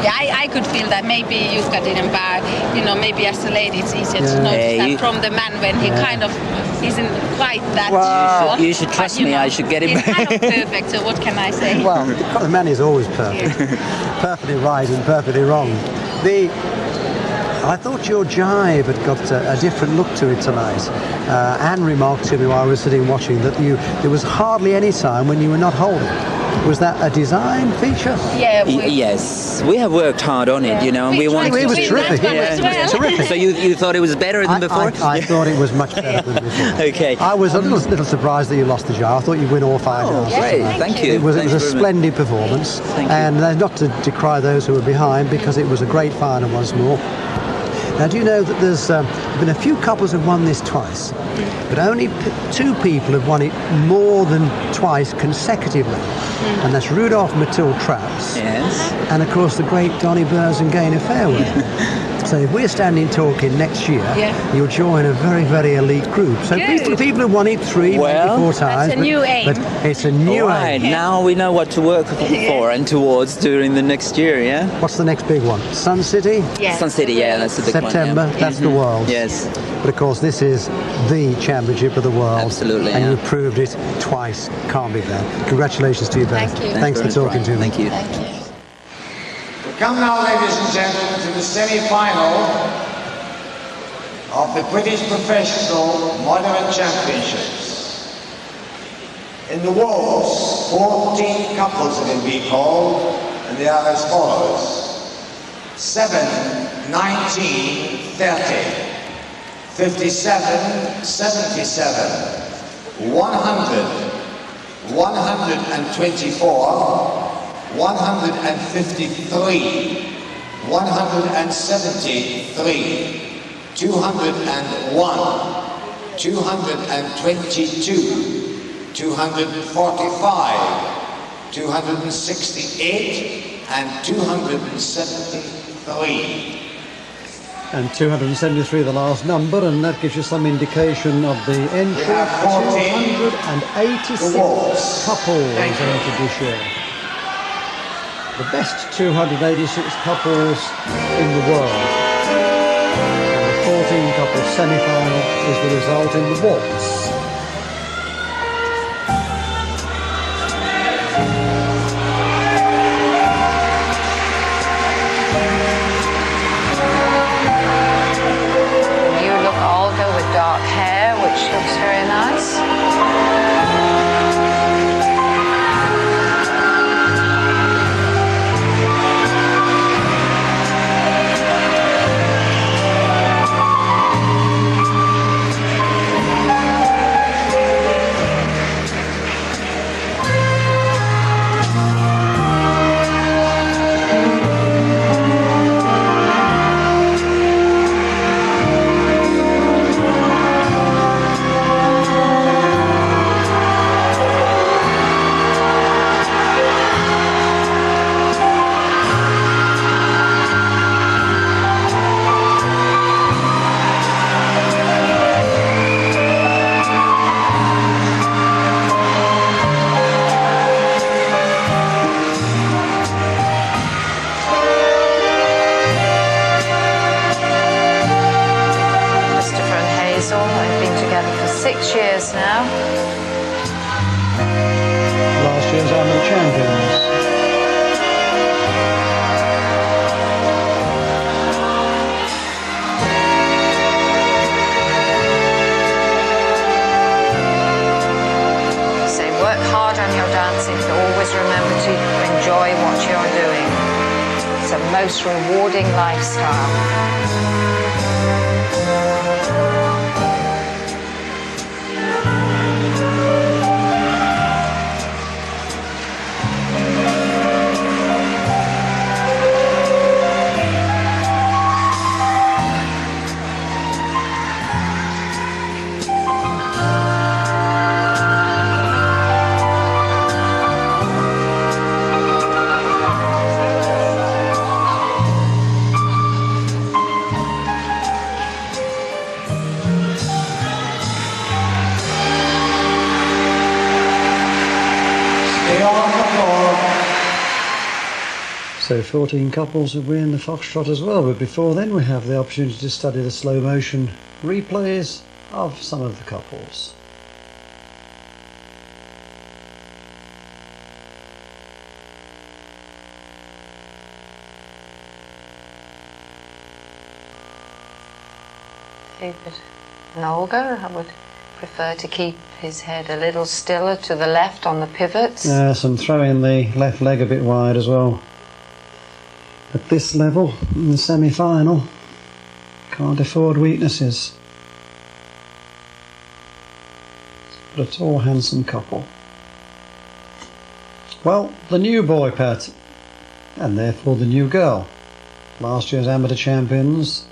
Speaker 5: Yeah, I could feel that maybe Jukka didn't, but maybe as a lady it's easier to notice that from the man when he kind of isn't quite that usual.
Speaker 4: You should trust me, I should get him
Speaker 5: back. He's kind of perfect, so what can I say?
Speaker 1: Well, the man is always perfect. Perfectly right and perfectly wrong. I thought your jive had got a different look to it tonight. Anne remarked to me while I was sitting watching that there was hardly any time when you were not holding. Was that a design feature?
Speaker 5: Yeah.
Speaker 4: Yes, we have worked hard on it, and we wanted to.
Speaker 1: It was terrific.
Speaker 4: Terrific. So you thought it was better than before?
Speaker 1: I thought it was much better than before.
Speaker 4: Okay.
Speaker 1: I was a little surprised that you lost the jar. I thought you'd win all 5 dances.
Speaker 4: Great, thank you.
Speaker 1: It was a splendid performance, and not to decry those who were behind because it was a great final once more. Now, do you know that there's been a few couples who've won this twice, but only 2 people have won it more than twice consecutively, and that's Rudolph Matilde Traps, and of course the great Donnie Burns and Gaynor Fairweather. So if we're standing talking next year, you'll join a very, very elite group. So people have won it 3, maybe 4 times.
Speaker 5: That's a new aim.
Speaker 1: But it's a new aim.
Speaker 4: Now we know what to work for and towards during the next year, yeah?
Speaker 1: What's the next big one? Sun City?
Speaker 5: Yes.
Speaker 4: Sun City, that's the big
Speaker 1: September,
Speaker 4: one. Yeah.
Speaker 1: that's the World.
Speaker 4: Yes.
Speaker 1: But of course, this is the championship of the world.
Speaker 4: Absolutely,
Speaker 1: and you've proved it twice. Can't be bad. Congratulations to you both.
Speaker 5: Thank you.
Speaker 1: Thanks for talking to me.
Speaker 4: Thank you.
Speaker 5: Thank you.
Speaker 3: We come now, ladies and gentlemen, to the semi-final of the British Professional Modern Championships. In the waltz, 14 couples have been called, and they are as follows: 7, 19, 30, 57, 77, 100, 124, 153, 173, 201, 222, 245, 268, and 273.
Speaker 1: And 273 the last number, and that gives you some indication of the entry.
Speaker 3: We have 14.
Speaker 1: 286 couples entered this year. The best 286 couples in the world. And the 14 couples semi-final is the result in the waltz.
Speaker 2: You look older with dark hair, down your dancing, always remember to enjoy what you're doing. It's a most rewarding lifestyle.
Speaker 1: So 14 couples will be in the foxtrot as well, but before then we have the opportunity to study the slow motion replays of some of the couples.
Speaker 2: David and Olga, I would prefer to keep his head a little stiller to the left on the pivots.
Speaker 1: Yes, and throwing the left leg a bit wide as well. At this level, in the semi-final, can't afford weaknesses. But a tall, handsome couple. Well, the new boy, Pat, and therefore the new girl. Last year's amateur champions.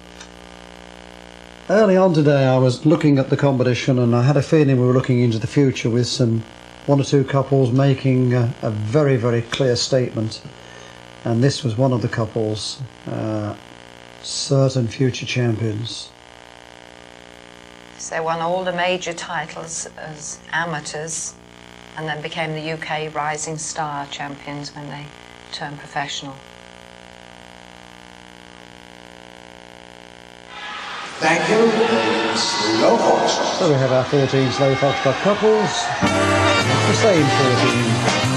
Speaker 1: Early on today I was looking at the competition and I had a feeling we were looking into the future with one or two couples making a very, very clear statement. And this was one of the couples, certain future champions.
Speaker 2: So they won all the major titles as amateurs and then became the UK Rising Star champions when they turned professional.
Speaker 3: Thank you, the slow foxtrot.
Speaker 1: So we have our 14 slow foxtrot couples, the same 14.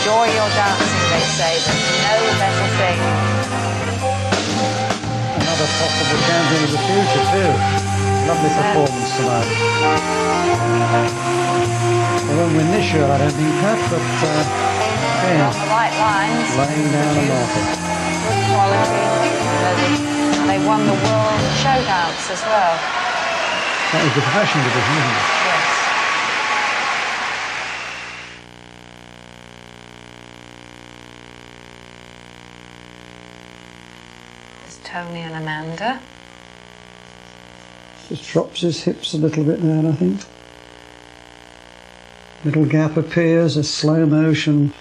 Speaker 2: Enjoy your dancing, they say. There's no better thing.
Speaker 1: Another possible champion of the future too. Lovely performance tonight. They won't win this year, I don't think, Pat, but
Speaker 2: on the right lines.
Speaker 1: Laying down a marker.
Speaker 2: Good quality. They won the world showdowns as well.
Speaker 1: That was the professional division, isn't it?
Speaker 2: Yes. Tony and Amanda.
Speaker 1: Just drops his hips a little bit there, I think. Little gap appears, a slow motion.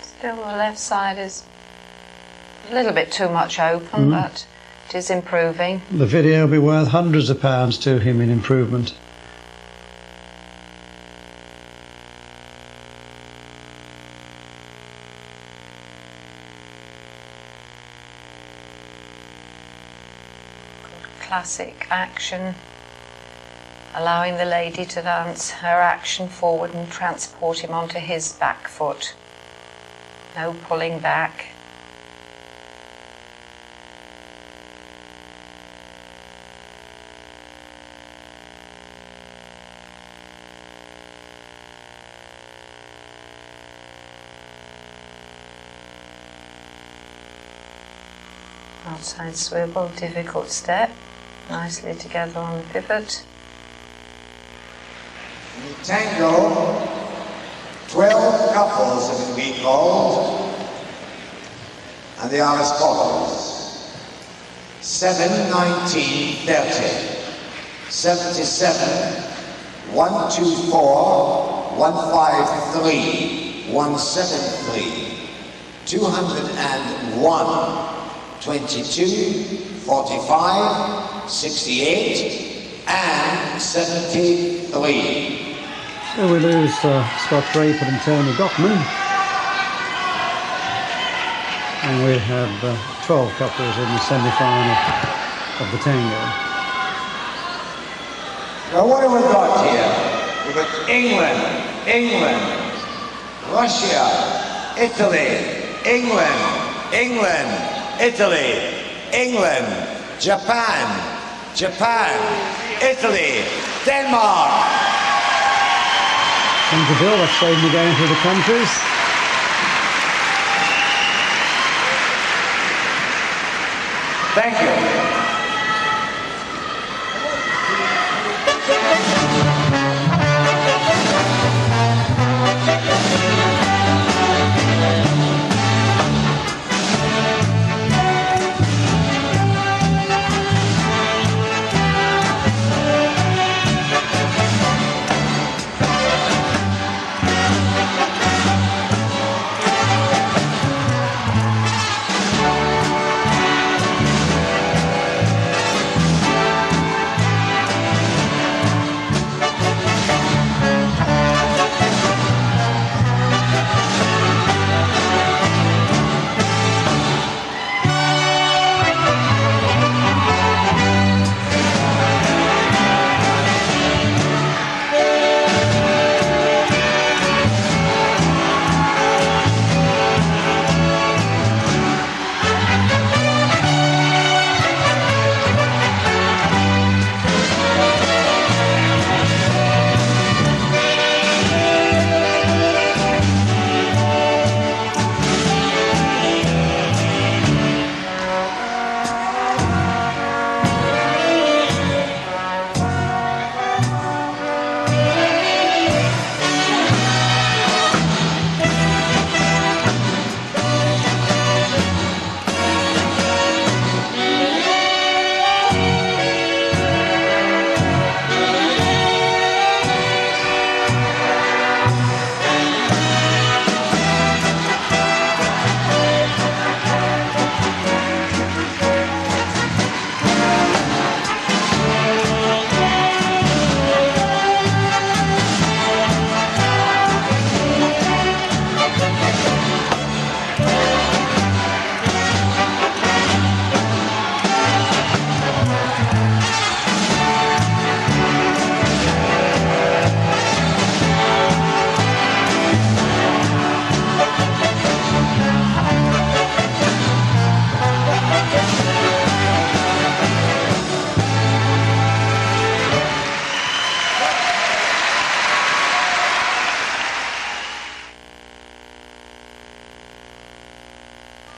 Speaker 2: Still the left side is a little bit too much open, but it is improving.
Speaker 1: The video will be worth hundreds of pounds to him in improvement.
Speaker 2: Classic action allowing the lady to dance her action forward and transport him onto his back foot. No pulling back. Outside swivel, difficult step. Nicely together on the pivot.
Speaker 3: In tango, 12 couples have been called, and they are as follows: 7, 19, 30, 77, 124, 153, 173, 201, 22, 45, 68, and 73.
Speaker 1: So we lose Scott Draper and Tony Gottman. And we have 12 couples in the semi-final of the tango.
Speaker 3: Now what have we got here? We've got England, Russia, Italy, England, Italy, Japan, Italy, Denmark.
Speaker 1: Thank you, Bill. That's saved me going through the countries.
Speaker 3: Thank you.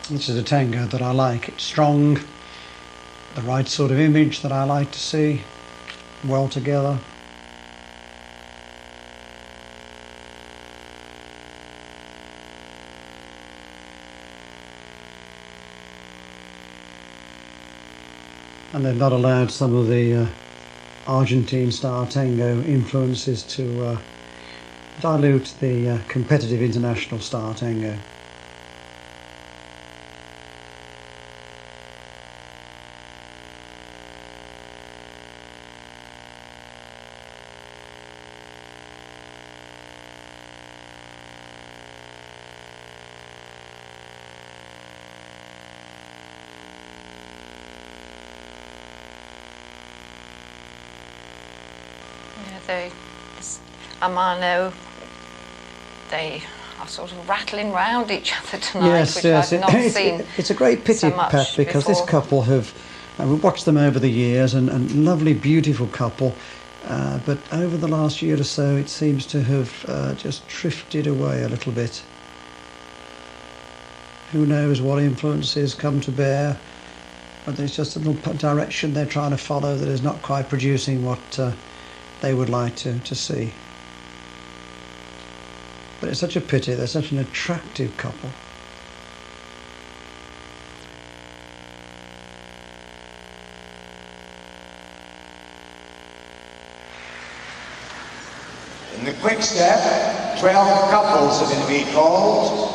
Speaker 1: This is a tango that I like. It's strong, the right sort of image that I like to see, well together. And they've not allowed some of the Argentine style tango influences to dilute the competitive international style tango.
Speaker 2: Amano, they are sort of rattling round each other tonight,
Speaker 1: Yes,
Speaker 2: which
Speaker 1: yes.
Speaker 2: I've not seen.
Speaker 1: It's a great pity,
Speaker 2: so much
Speaker 1: Pat, because
Speaker 2: before.
Speaker 1: this couple have, we've watched them over the years, and lovely, beautiful couple, but over the last year or so, it seems to have just drifted away a little bit. Who knows what influences come to bear, but there's just a little direction they're trying to follow that is not quite producing what they would like to see. But it's such a pity, they're such an attractive couple.
Speaker 3: In the quick step, 12 couples have been recalled.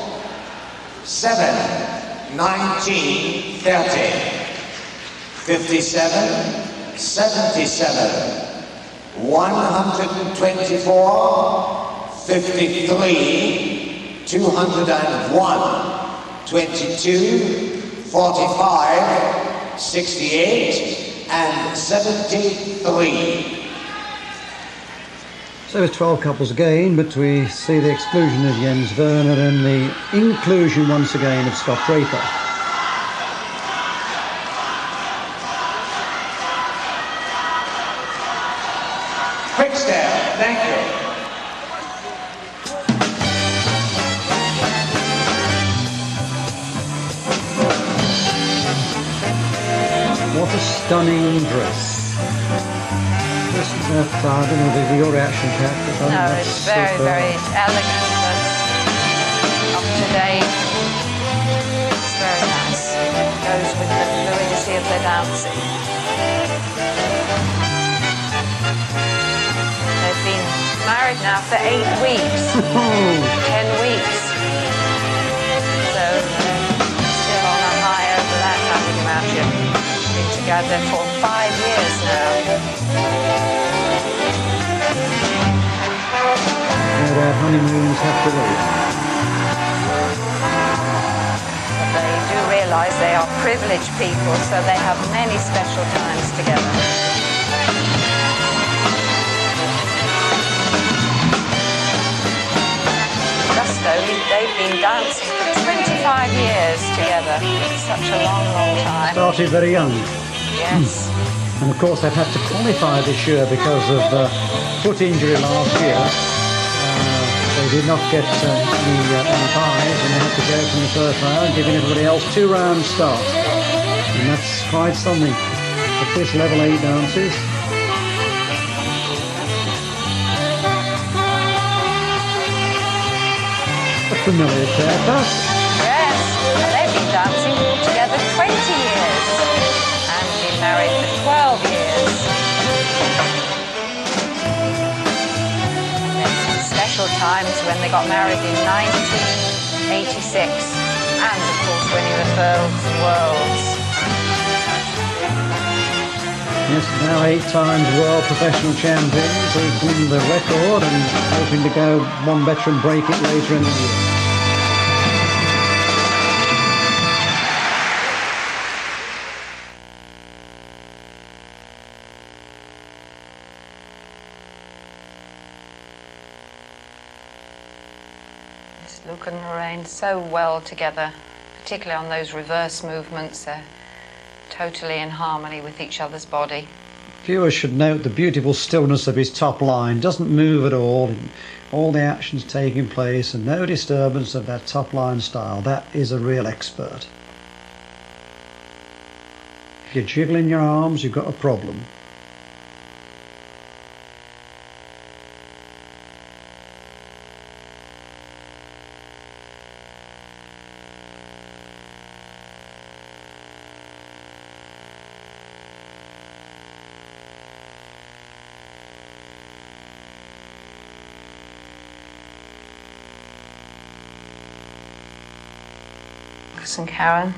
Speaker 3: 7, 19, 30, 57, 77, 124, 53, 201, 22, 45, 68, and 73.
Speaker 1: So it's 12 couples again, but we see the exclusion of Jens Werner and the inclusion once again of Scott Draper.
Speaker 3: Quick step, thank you.
Speaker 1: What a stunning dress. This is I don't know your reaction, Pat, but I think
Speaker 2: No,
Speaker 1: that's
Speaker 2: it's very,
Speaker 1: superb.
Speaker 2: very elegant and up to date. It's very nice. Goes with the fluidity of their dancing. They've been married now for 8 weeks. 10 weeks. So still on a high over that, I would imagine. Been together for 5 years now.
Speaker 1: No doubt honeymoons have to wait.
Speaker 2: But they do realise they are privileged people, so they have many special times together. Gusto, they've been dancing for 25 years together. It's such a long, long time.
Speaker 1: Started very young.
Speaker 2: Yes.
Speaker 1: And of course they've had to qualify this year because of foot injury last year. They did not get any buys, and they had to go from the first round, giving everybody else 2 round start. And that's quite something at this level 8 dances. A familiar pair, Pat.
Speaker 2: Yes. They've been dancing together 20 years and been married for 12 years. Special times when they got married in 1986 and of course winning the first worlds.
Speaker 1: Yes, now 8 times world professional champions, equaling the record and hoping to go one better and break it later in the year.
Speaker 2: Luke and Lorraine so well together, particularly on those reverse movements. They're totally in harmony with each other's body.
Speaker 1: Viewers should note the beautiful stillness of his top line. Doesn't move at all. All the action's taking place and no disturbance of that top line style. That is a real expert. If you're jiggling your arms, you've got a problem.
Speaker 2: And Karen,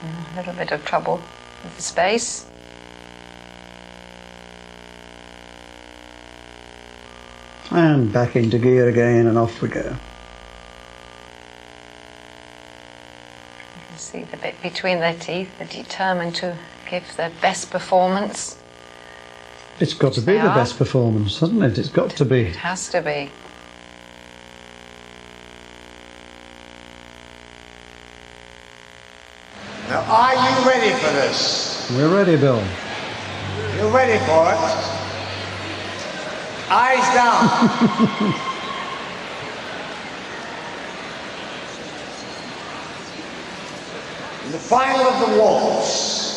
Speaker 2: a little bit of trouble with the space.
Speaker 1: And back into gear again, and off we go.
Speaker 2: You can see the bit between their teeth. They're determined to give their best performance.
Speaker 1: It's got to be the best performance, hasn't it? It's got to be.
Speaker 2: It has to be.
Speaker 3: Now, are you ready for this?
Speaker 1: We're ready, Bill.
Speaker 3: You ready for it? Eyes down. In the final of the waltz,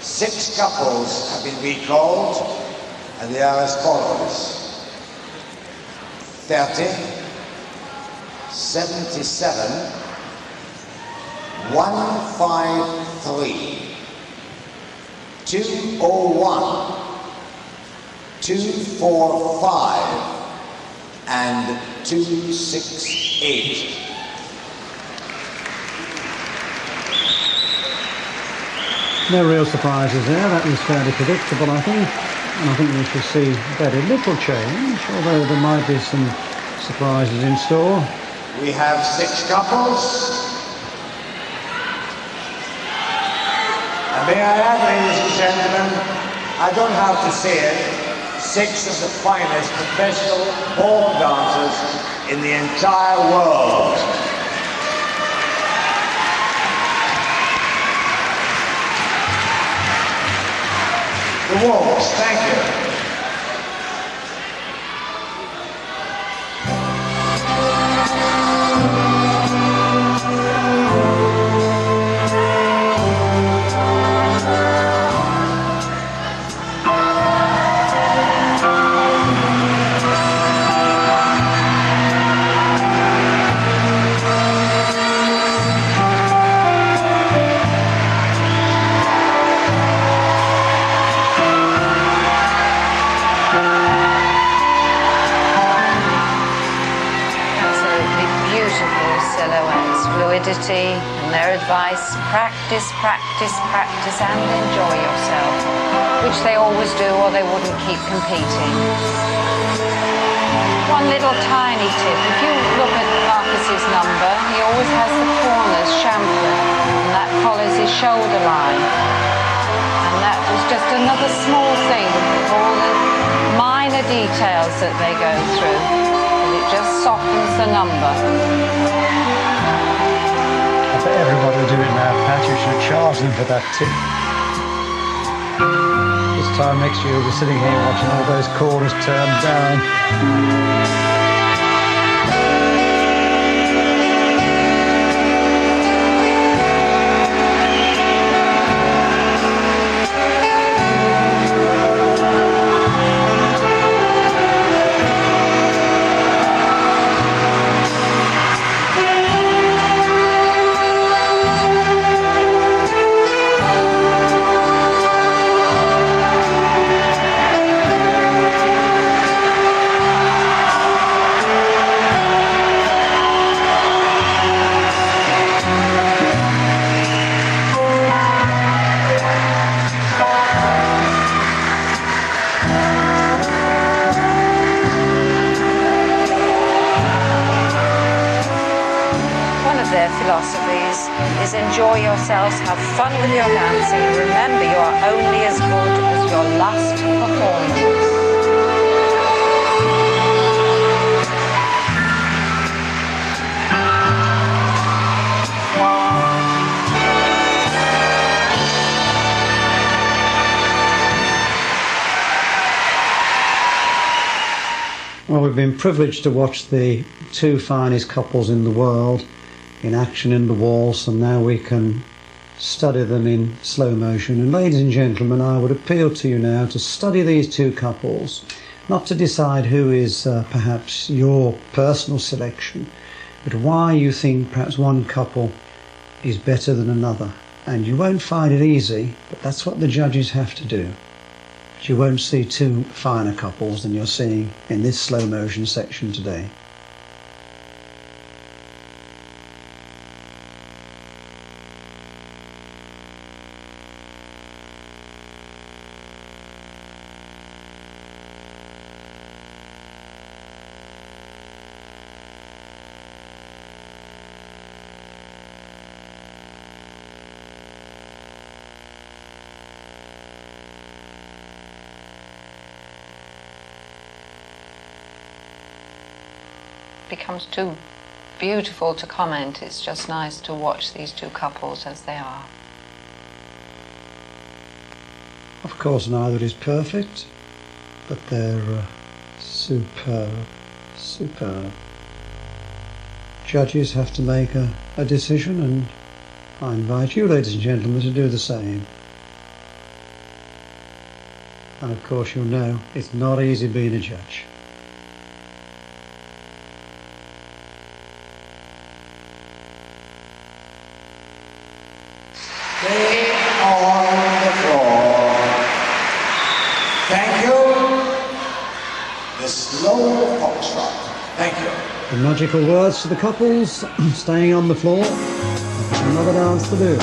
Speaker 3: 6 couples have been recalled, and they are as follows: 30, 77, 153, 201, 245, and 268.
Speaker 1: No real surprises there. That was fairly predictable, I think. And I think we shall see very little change, although there might be some surprises in store.
Speaker 3: We have 6 couples. And may I add, ladies and gentlemen, I don't have to say it, 6 of the finest professional ball dancers in the entire world. The waltz, thank you.
Speaker 2: Fluidity, and their advice: practice, practice, practice, and enjoy yourself, which they always do, or they wouldn't keep competing. One little tiny tip: if you look at Marcus's number, he always has the corners chamfered, and that follows his shoulder line. And that was just another small thing with all the minor details that they go through, and it just softens the number.
Speaker 1: I bet everybody will do it now, Pat. You should charge them for that tip. This time next year we'll be sitting here watching all those corners turn down. Philosophies is enjoy yourselves, have fun with your dancing. Remember, you are only as good as your last performance. Well, we've been privileged to watch the 2 finest couples in the world in action in the waltz, and now we can study them in slow motion. And ladies and gentlemen, I would appeal to you now to study these 2 couples, not to decide who is perhaps your personal selection, but why you think perhaps one couple is better than another. And you won't find it easy, but that's what the judges have to do. But you won't see 2 finer couples than you're seeing in this slow motion section today.
Speaker 2: becomes too beautiful to comment. It's just nice to watch these two couples as they are.
Speaker 1: Of course, neither is perfect, but they're superb, superb. Judges have to make a decision, and I invite you, ladies and gentlemen, to do the same. And of course, you'll know it's not easy being a judge.
Speaker 3: Stay on the floor. Thank you. The slow foxtrot. Thank you.
Speaker 1: The magical words to the couples, staying on the floor. Another dance to do.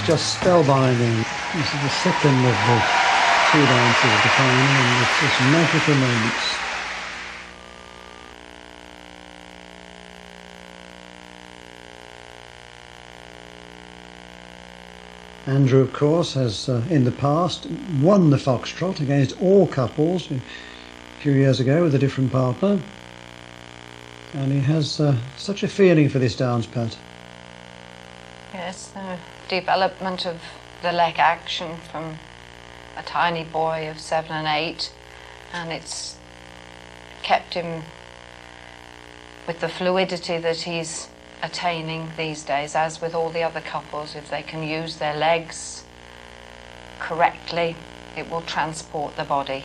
Speaker 1: Just spellbinding. This is the second of the two dances of the final, and it's just magical moments. Andrew, of course, has in the past won the foxtrot against all couples a few years ago with a different partner, and he has such a feeling for this dance, Pat.
Speaker 2: Yes, the development of the leg action from a tiny boy of 7 and 8, and it's kept him with the fluidity that he's attaining these days, as with all the other couples. If they can use their legs correctly, it will transport the body.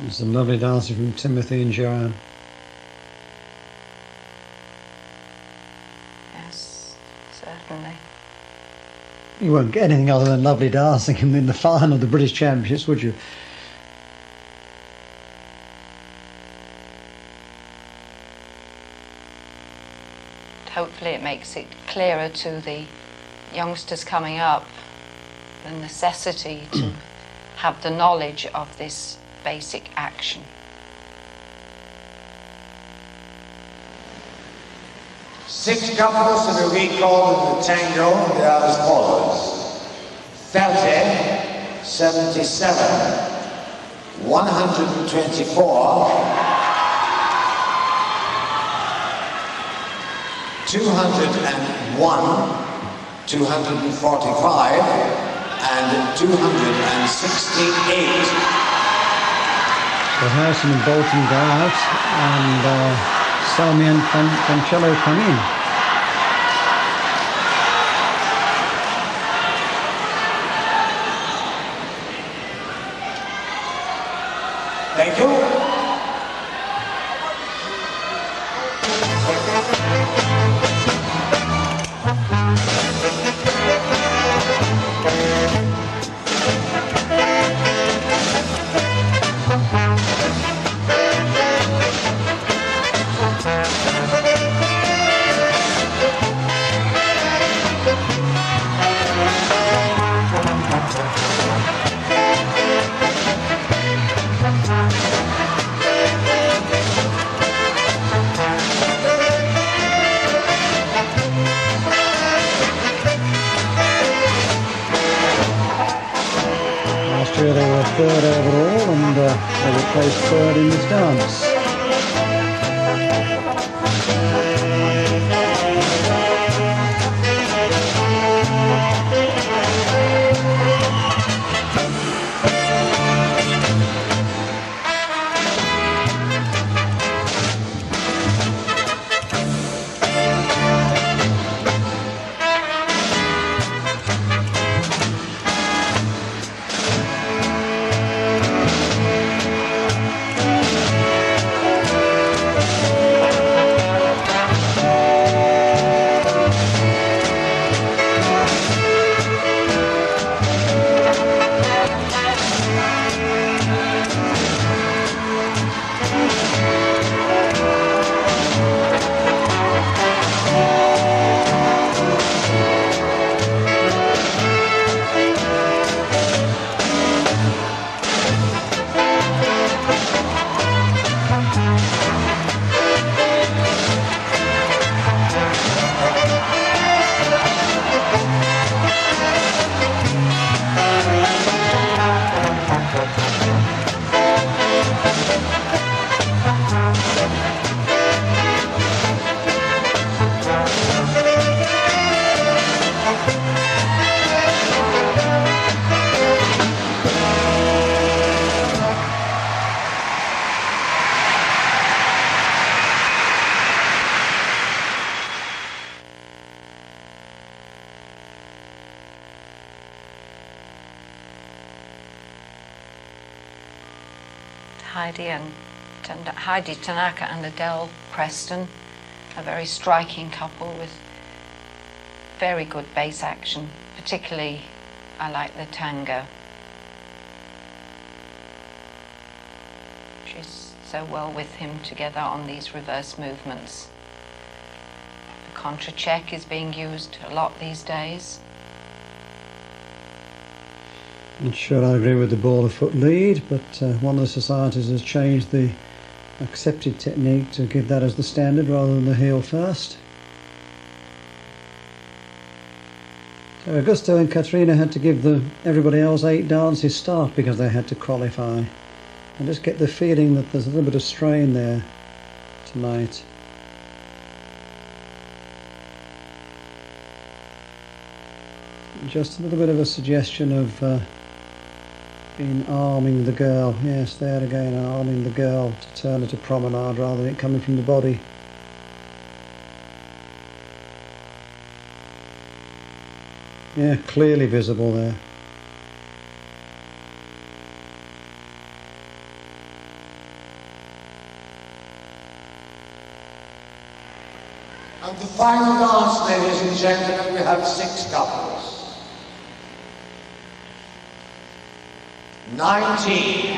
Speaker 1: It's a lovely dancing from Timothy and Joanne.
Speaker 2: Yes, certainly.
Speaker 1: You won't get anything other than lovely dancing in the final of the British Championships, would you?
Speaker 2: Hopefully it makes it clearer to the youngsters coming up the necessity to have the knowledge of this basic action.
Speaker 3: Six couples to be recalled in the tango. They are as follows: 30, 77, 124, 201, 245, and 268.
Speaker 1: So Harrison and Bolton go out, and Salmi and Pancello come in.
Speaker 3: Thank you.
Speaker 1: Last year they were third overall, and they were placed third in this dance.
Speaker 2: Heidi Tanaka and Adele Preston, a very striking couple with very good bass action. Particularly, I like the tango. She's so well with him together on these reverse movements. The contra check is being used a lot these days.
Speaker 1: Not sure I agree with the ball of foot lead, but one of the societies has changed the accepted technique to give that as the standard rather than the heel first. So Augusto and Katrina had to give everybody else 8 dances start because they had to qualify. I just get the feeling that there's a little bit of strain there tonight. Just a little bit of a suggestion of been arming the girl. Yes, there again, arming the girl to turn her to promenade rather than it coming from the body. Yeah, clearly visible there.
Speaker 3: And the final dance, ladies and gentlemen, we have 6 couples. 19.
Speaker 1: It's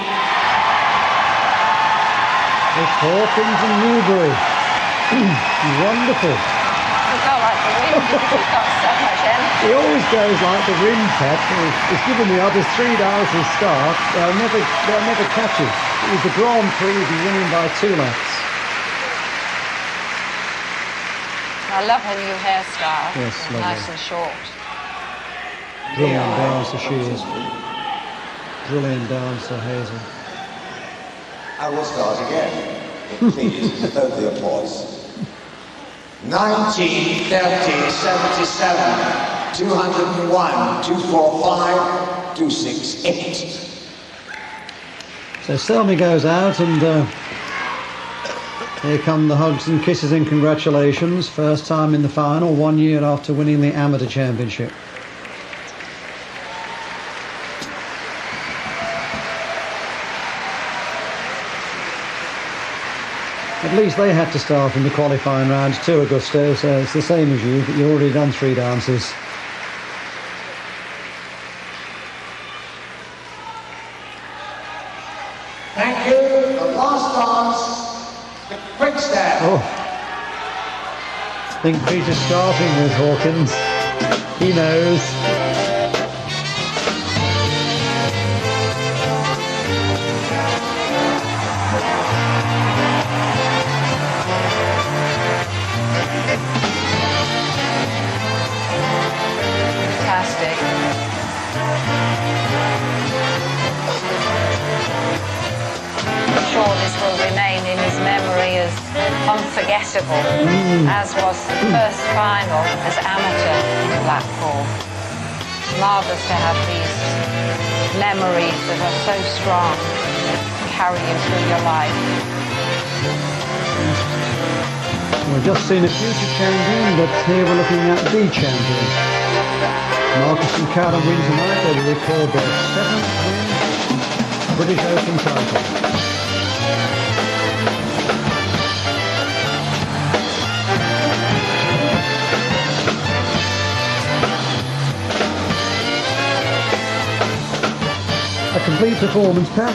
Speaker 1: Hawkins and Newbury. Wonderful.
Speaker 2: We go like the wind because we've got so much energy.
Speaker 1: He always goes like the wind, Pep. He's given the others 3 dances start. They'll never catch him. It was the Grand Prix, he's winning by 2 laps.
Speaker 2: I love her new hairstyle.
Speaker 1: Yes, lovely.
Speaker 2: Nice and short.
Speaker 1: Brilliant dancer she is. Brilliant dancer, Hazel.
Speaker 3: I will start again. Please, without the applause. 19, 30, 77, 201, 245, 268.
Speaker 1: So Selmy goes out and here come the hugs and kisses and congratulations. First time in the final, 1 year after winning the amateur championship. At least they had to start in the qualifying rounds too, Augusto, so it's the same as you, but you've already done 3 dances.
Speaker 3: Thank you. The last dance, the quick step.
Speaker 1: Oh, I think Peter's starting with Hawkins. He knows.
Speaker 2: Fantastic. I'm sure this will remain in his memory as unforgettable, as was the first final as amateur in Blackpool. Marvellous to have these memories that are so strong, carry you through your life.
Speaker 1: We've just seen a future champion, but here we're looking at the champion. Marcus and Callum win tonight. They will record their 7th win British Open title. A complete performance, Pat.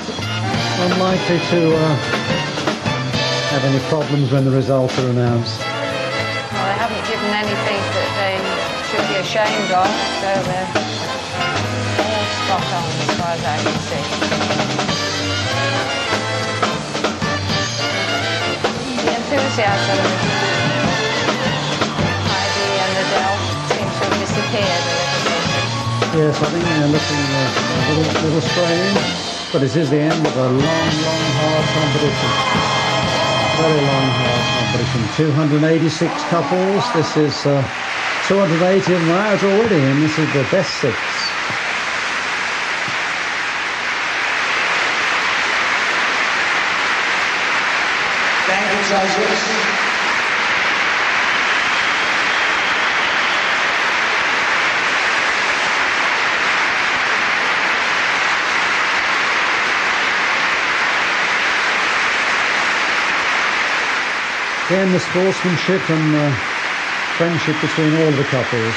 Speaker 1: Unlikely to have any problems when the results are announced.
Speaker 2: Well, they haven't given anything that they should be ashamed of, so they're all spot on as far as I can see. The enthusiasm of Heidi and Adele seems to have disappeared a little bit.
Speaker 1: Yes, I think they're looking a little strange, but this is the end of a long, hard competition. Very long, hard competition. 286 couples. This is 280 of them are out already, and this is the best 6.
Speaker 3: Thank you, judges.
Speaker 1: Again, the sportsmanship and friendship between all the couples.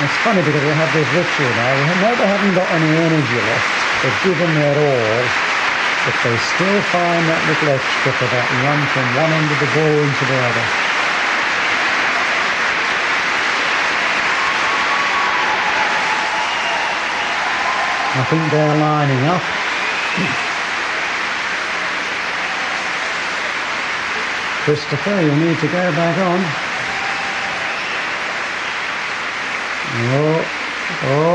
Speaker 1: It's funny because we have this ritual now. They haven't got any energy left. They've given their all. But they still find that little extra for that run from one end of the ball into the other. I think they're lining up. Christopher, you'll need to go back on. Oh.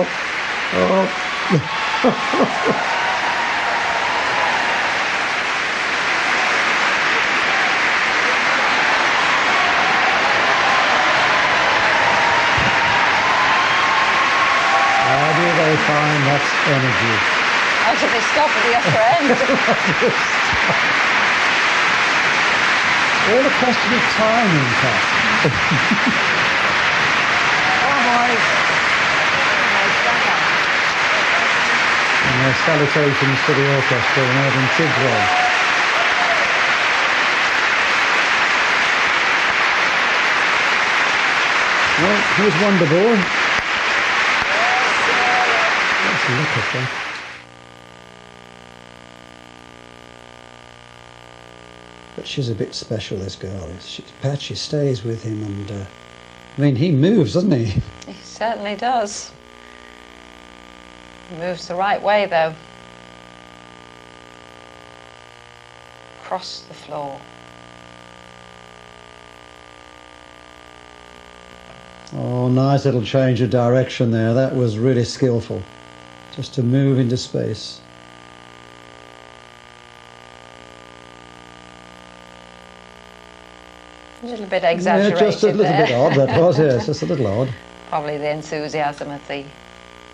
Speaker 1: They find that energy.
Speaker 2: How do they stop at the upper end?
Speaker 1: All a question of timing, Pat. And their salutations to the orchestra and Evan Tidwell. Well, here's Wonderboy. Look at that. But she's a bit special, this girl. Patchy stays with him, and I mean, he moves, doesn't he?
Speaker 2: He certainly does. He moves the right way, though. Across the floor.
Speaker 1: Oh, nice little change of direction there. That was really skillful. Just to move into space.
Speaker 2: A little bit exaggerated.
Speaker 1: Yeah, just a little bit odd, that was, yes, just a little odd.
Speaker 2: Probably the enthusiasm of the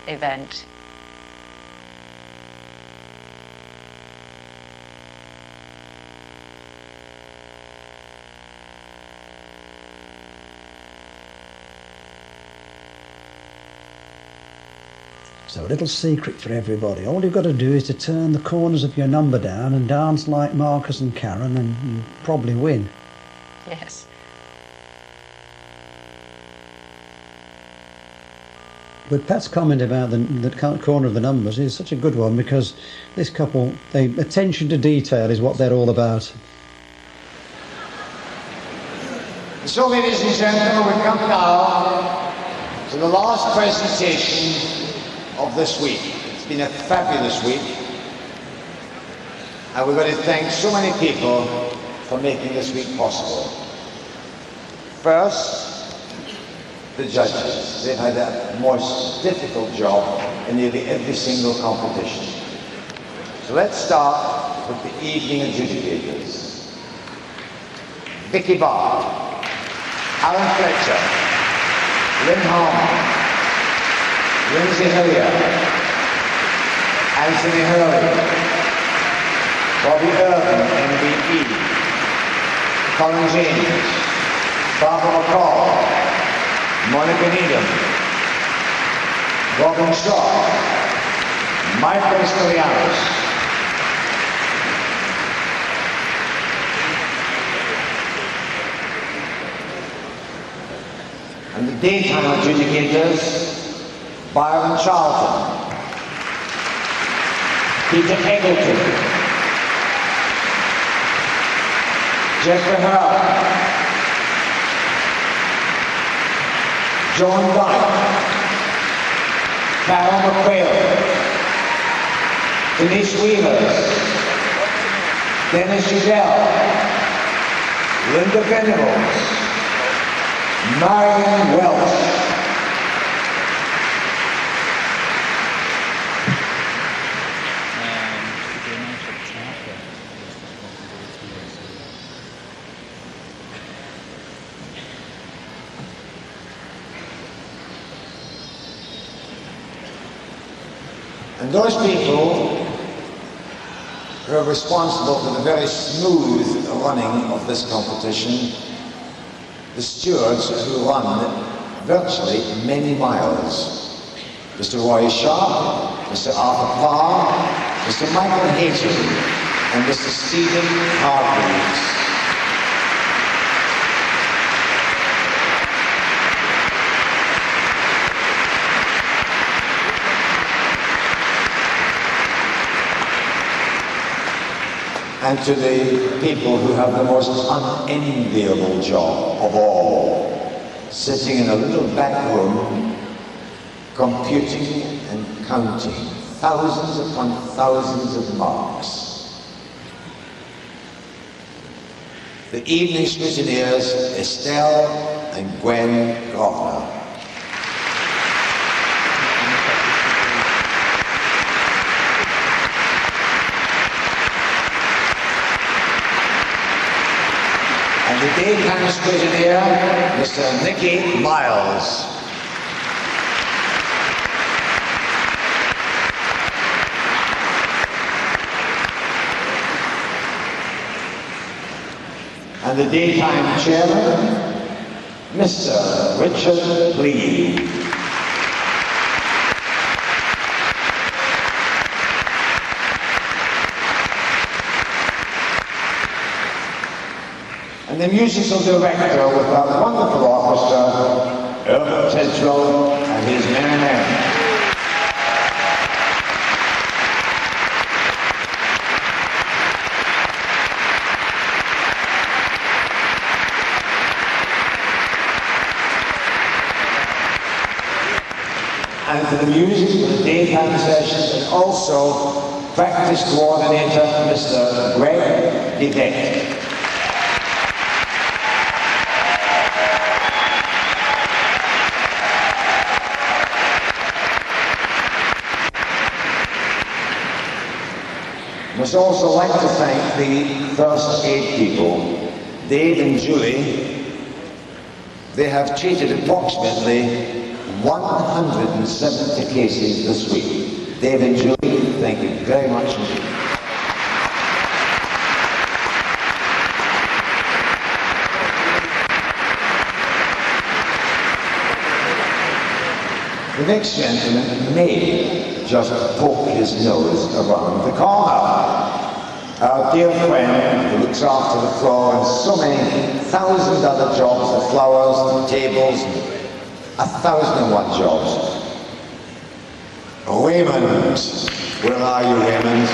Speaker 2: event.
Speaker 1: So a little secret for everybody. All you've got to do is to turn the corners of your number down and dance like Marcus and Karen, and you probably win.
Speaker 2: Yes.
Speaker 1: But Pat's comment about the corner of the numbers is such a good one, because this couple, attention to detail is what they're all about.
Speaker 3: So, ladies and gentlemen, we come now to the last presentation of this week. It's been a fabulous week, and we're going to thank so many people for making this week possible. First, the judges. They've had a most difficult job in nearly every single competition. So let's start with the evening adjudicators. Vicky Barr, Alan Fletcher, Lynn Harmon, Lindsay Hillier, Anthony Hurley, Bobby Irvin, MBE, Colin James, Barbara McCall, Monica Needham, Robin Shaw, Michael Stolianos, and the daytime adjudicators, Byron Charlton, Peter Eggleton, Jeffrey Hurd, Joan Dunn, Carol McQuail, Denise Weavers, Dennis Udell, Linda Venables, Marion Welch, and those people who are responsible for the very smooth running of this competition, the stewards who run virtually many miles. Mr. Roy Sharp, Mr. Arthur Parr, Mr. Michael Hayton, and Mr. Stephen Hargreaves. And to the people who have the most unenviable job of all, sitting in a little back room, computing and counting thousands upon thousands of marks. The evening scrutineers, Estelle and Gwen Grosvenor. And the daytime scrutineer, Mr. Nicky Miles. And the daytime chairman, Mr. Richard Lee. And the musical director with that wonderful orchestra, Irvin Tidwell and his Merry Men. And for the music for the daytime sessions, and also practice coordinator, Mr. Greg DeVec. Must also like to thank the first aid people, Dave and Julie. They have treated approximately 170 cases this week. Dave and Julie, thank you very much indeed. The next gentleman may just poke his nose around the corner. Our dear friend who looks after the floor and so many thousand other jobs, the flowers, the tables, 1,001 jobs. Raymond, where are you, Raymond?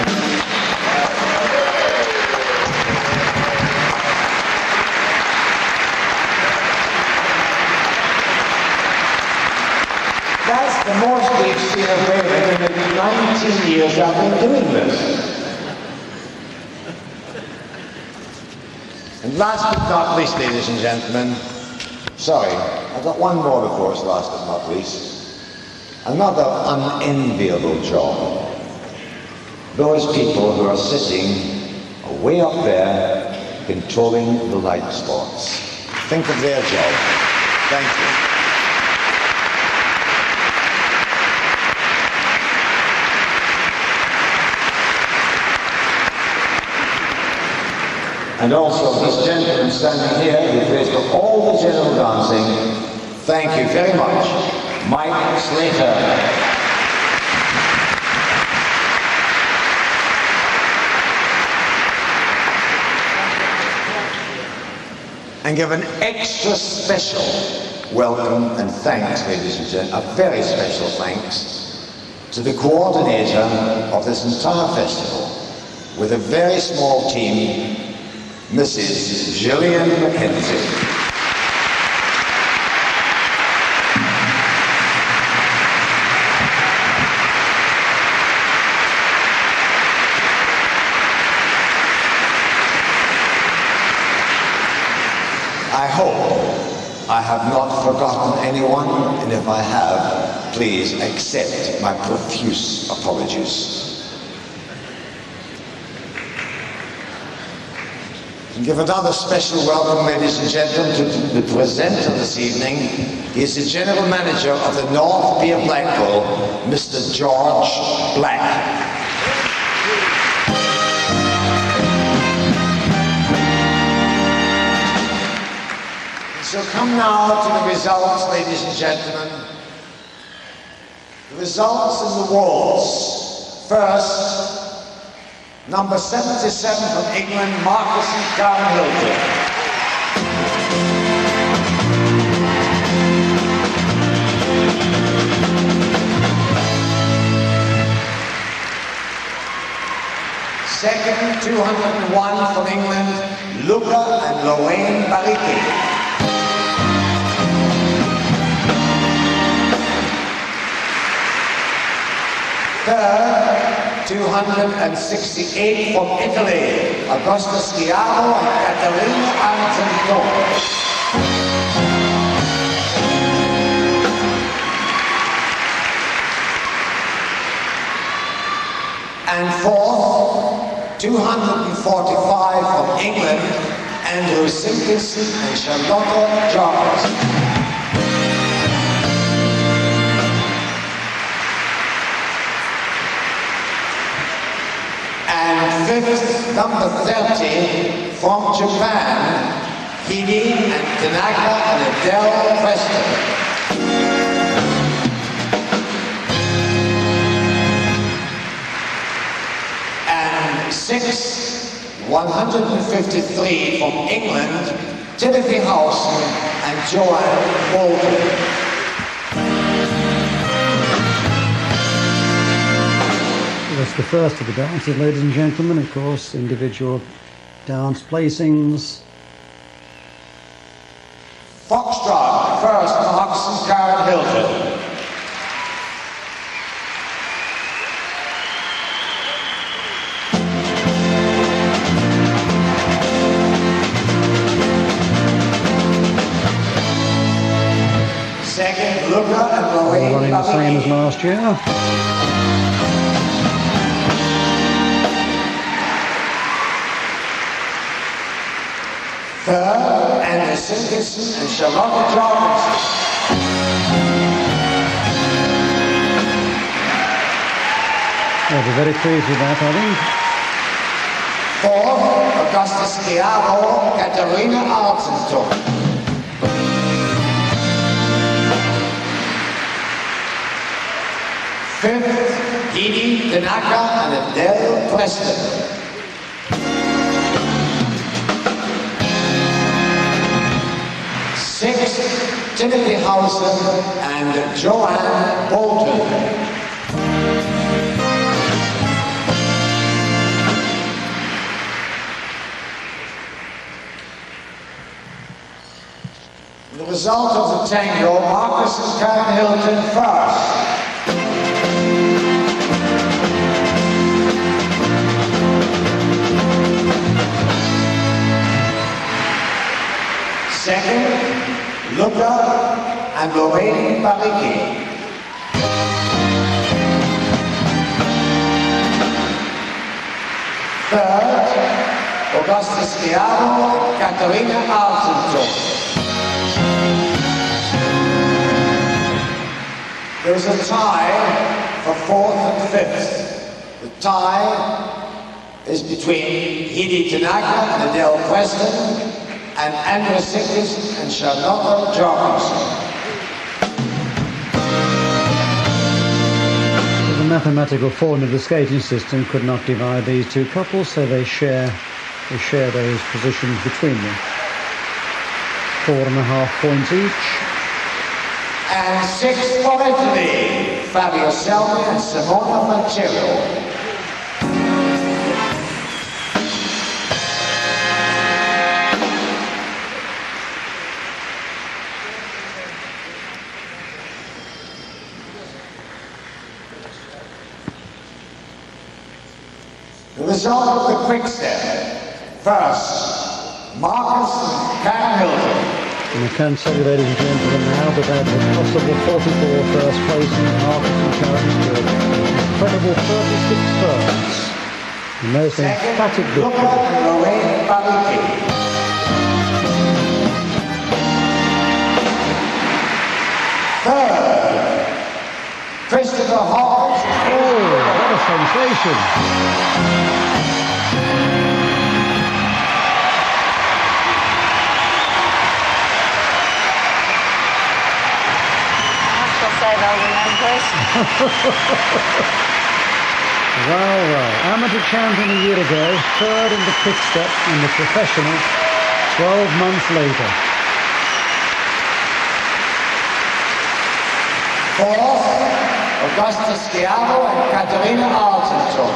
Speaker 3: That's the most we've seen of Raymond in the 19 years I've been doing this. And last but not least, ladies and gentlemen, sorry, I've got one more before it's last but not least. Another unenviable job. Those people who are sitting way up there controlling the light spots. Think of their job. Thank you. And also this gentleman standing here who pays for all the general dancing. Thank you very much, Mike Slater. And give an extra special welcome and thanks, ladies and gentlemen, a very special thanks to the coordinator of this entire festival with a very small team, Mrs. Gillian Mackenzie. I hope I have not forgotten anyone, and if I have, please accept my profuse apologies. And give another special welcome, ladies and gentlemen, to the presenter this evening. He is the General Manager of the North Pier Blackpool, Mr. George Black. So come now to the results, ladies and gentlemen. The results in the waltz. First, number 77 from England, Marcus and Karen Hilton. Second, 201 from England, Luca and Lorraine Bariki. Third, 268 from Italy, Augusta Schiavo and Caterina Antonio. And fourth, 245 from England, Andrew Simpkinson and Charlotte Jarvis. And fifth, number 30, from Japan, Hidi and Tanaka and Adele Preston. And sixth, 153 from England, Timothy Howson and Joanne Bolton.
Speaker 1: That's the first of the dances, ladies and gentlemen. Of course, individual dance placings.
Speaker 3: Foxtrot, first, Marcus and Karen Hilton. Second, Luca and Lorraine.
Speaker 1: Running the same as last year.
Speaker 3: Third, Andrew Simpkinson and Charlotte Jarvis.
Speaker 1: They'll be very pleased with that, I think.
Speaker 3: Fourth, Augusta Schiavo, Caterina Arzenton. 5th, Didi Tanaka and Adele Preston. 6th, Timothy Howson and Joanne Bolton. The result of the tango, Marcus and Karen Hilton first. Second, Luca and Lorraine Baricchi. Third, Augusta Schiavo and Caterina Argenton. There is a tie for 4th and 5th. The tie is between Hidi Tanaka and Adele Preston and Andrea Sickles and Charlotte Jorgensen.
Speaker 1: The mathematical formula of the skating system could not divide these two couples, so they share those positions between them. 4.5 points each.
Speaker 3: And 6th for Italy, Fabio Selmi and Simona Manchero. The result of the quick step. First, Marcus and Karen Hilton.
Speaker 1: And I can tell you, ladies and gentlemen, now that that's a possible 44 first place in Marcus and Karen's field. Incredible 36 firsts. The most emphatic victory.
Speaker 3: Luca and Lorraine Baricchi. Third, Christopher Hawkins.
Speaker 1: Oh, what a sensation. Well, amateur champion a year ago, third in the quick step in the professional, 12 months later.
Speaker 3: Fourth, Augusta Schiavo and Caterina Argenton.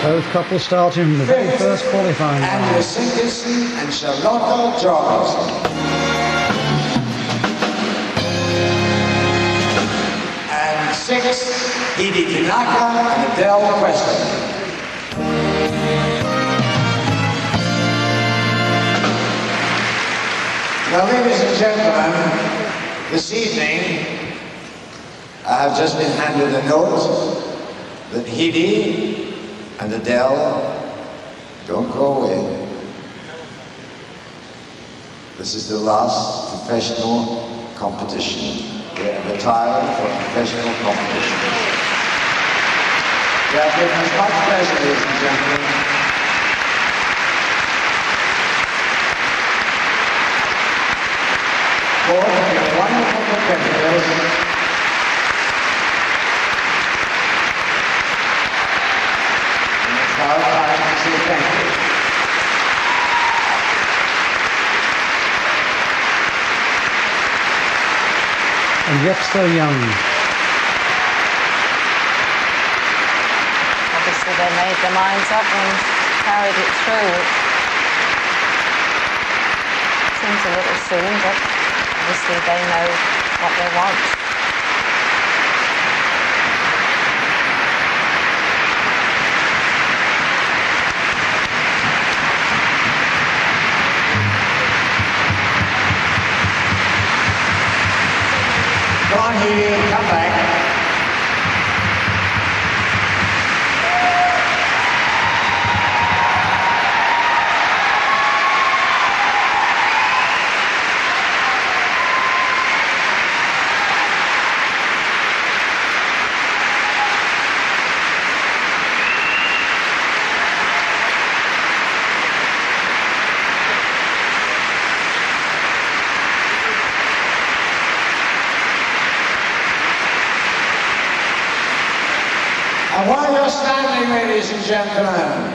Speaker 1: Both couples starting in the very first qualifying round.
Speaker 3: Andrea Sickles and Charlotte Jorgensen. And 6th, Hidi Tanaka and Adele Preston. Now, ladies and gentlemen, this evening I have just been handed a note that Hidi and Adele don't go away. This is the last professional competition. They are retired for professional competition. They have given us much pleasure, ladies and gentlemen. For their wonderful competitors. Our time to say thank you.
Speaker 1: And yet so young.
Speaker 2: Obviously they made their minds up and carried it through. Seems a little soon, but obviously they know what they want.
Speaker 3: Come on, Hidi, come back. And while you're standing, ladies and gentlemen,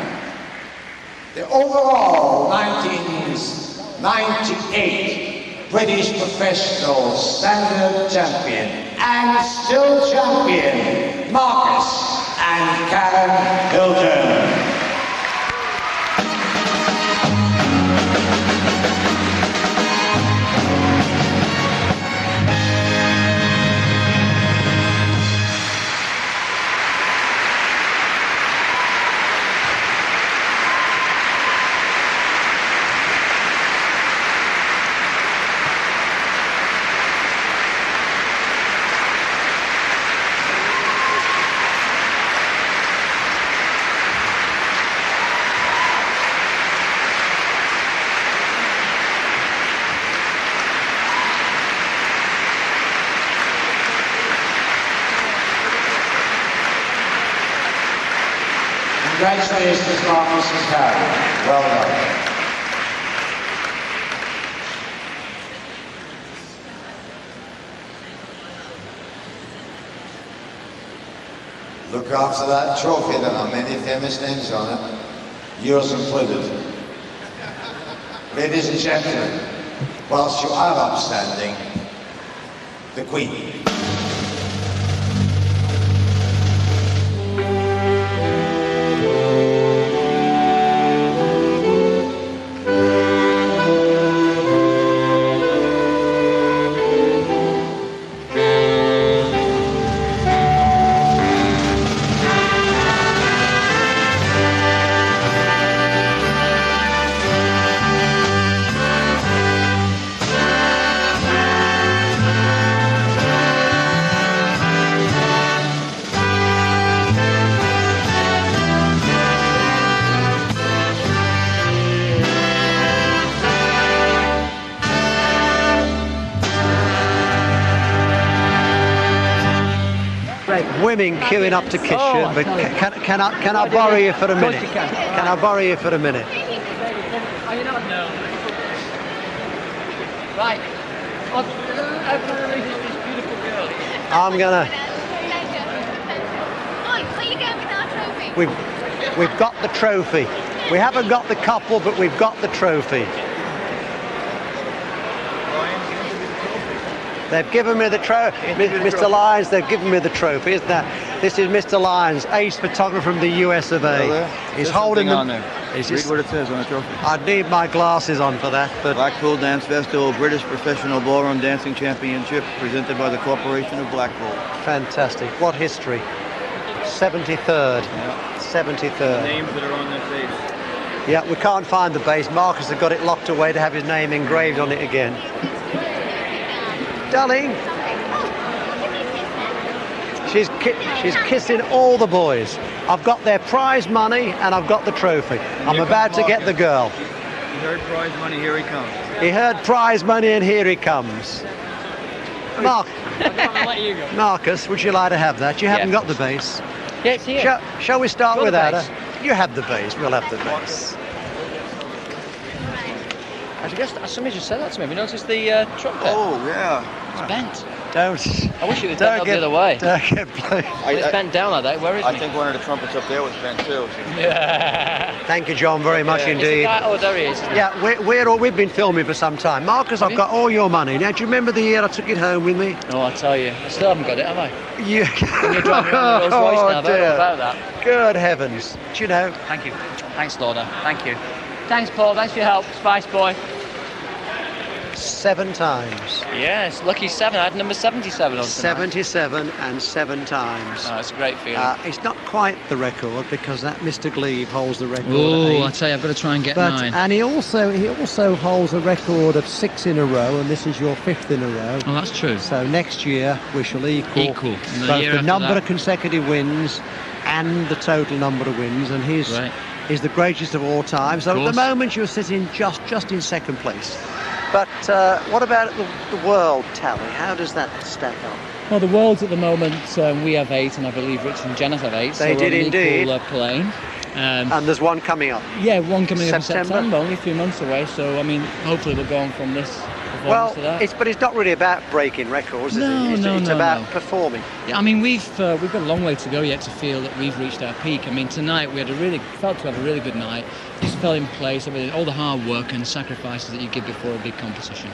Speaker 3: the overall 1998 British Professional Standard Champion and still champion, Marcus and Karen Hilton. Congratulations, Marcus and Karen. Well done. Look after that trophy. There are many famous names on it. Yours included. Ladies and gentlemen, whilst you are upstanding, the Queen.
Speaker 1: Women queuing up to kiss you, but can I borrow you for a minute? Can I borrow you for a minute?
Speaker 6: Right.
Speaker 1: I'm gonna. We've got the trophy. We haven't got the couple, but we've got the trophy. They've given me the trophy, Mr. Lyons. They've given me the trophy, isn't that? This is Mr. Lyons, ace photographer from the US of A. He's holding them.
Speaker 7: Read what it says on the trophy.
Speaker 1: I'd need my glasses on for that, but
Speaker 7: Blackpool Dance Festival, British Professional Ballroom Dancing Championship, presented by the Corporation of Blackpool.
Speaker 1: fantastic. What history? 73rd.
Speaker 7: Yeah.
Speaker 1: 73rd.
Speaker 7: Names that are on that base.
Speaker 1: Yeah, we can't find the base. Marcus has got it locked away to have his name engraved on it again. Darling, she's kissing all the boys. I've got their prize money and I've got the trophy. I'm about to get the girl.
Speaker 7: He heard prize money, here he comes.
Speaker 1: He heard prize money and here he comes. Marcus, would you like to have that? You haven't got the base.
Speaker 6: Yeah, it's here.
Speaker 1: Shall we start
Speaker 6: Got the
Speaker 1: without
Speaker 6: base.
Speaker 1: her? You have the base, we'll have the base.
Speaker 6: I guess somebody just said that to me. Have you noticed the trumpet?
Speaker 7: Oh, yeah.
Speaker 6: It's bent.
Speaker 1: Don't.
Speaker 6: I wish it was bent the other way.
Speaker 1: Don't get blue.
Speaker 6: It's bent down like that. Where is
Speaker 7: I
Speaker 6: he?
Speaker 7: think one of the trumpets up there was bent too.
Speaker 6: Yeah.
Speaker 1: Thank you, John, very much indeed.
Speaker 6: Oh, there he is.
Speaker 1: Yeah, we've been filming for some time. Marcus, I've got all your money. Now, do you remember the year I took it home with me?
Speaker 6: Oh, I'll tell you. I still haven't got it, have I?
Speaker 1: You...
Speaker 6: You're driving around the Rolls Royce now. I don't know about that.
Speaker 1: Good heavens. Do you know?
Speaker 6: Thank you. Thanks, Lorna. Thank you. Thanks, Paul. Thanks for your help. Spice boy.
Speaker 1: 7 times.
Speaker 6: Yes, lucky 7. I had number 77 on tonight.
Speaker 1: 77 and 7 times.
Speaker 6: Oh, it's a great feeling.
Speaker 1: It's not quite the record because that Mr. Glebe holds the record.
Speaker 6: Oh,
Speaker 1: at
Speaker 6: I tell you, I've got to try and get
Speaker 1: but,
Speaker 6: 9.
Speaker 1: And he also holds a record of 6 in a row, and this is your 5th in a row.
Speaker 6: Oh, that's true.
Speaker 1: So next year we shall equal
Speaker 6: And
Speaker 1: both the number of consecutive wins and the total number of wins, and he's the greatest of all time. So at the moment you're sitting just in second place. But what about the world tally? How does that stack up?
Speaker 6: Well, the world's at the moment, we have 8, and I believe Rich and Janet have 8.
Speaker 1: They did indeed.
Speaker 6: Equal plane.
Speaker 1: And there's one coming up.
Speaker 6: Yeah, one coming up in
Speaker 1: September.
Speaker 6: September, only a few months away. So, I mean, hopefully we'll go on from this
Speaker 8: Well,
Speaker 6: to that.
Speaker 8: but it's not really about breaking records, is it? It's about performing.
Speaker 6: Yeah, I mean, we've got a long way to go yet to feel that we've reached our peak. I mean, tonight we felt to have a really good night. Things fell in place, all the hard work and sacrifices that you give before a big competition.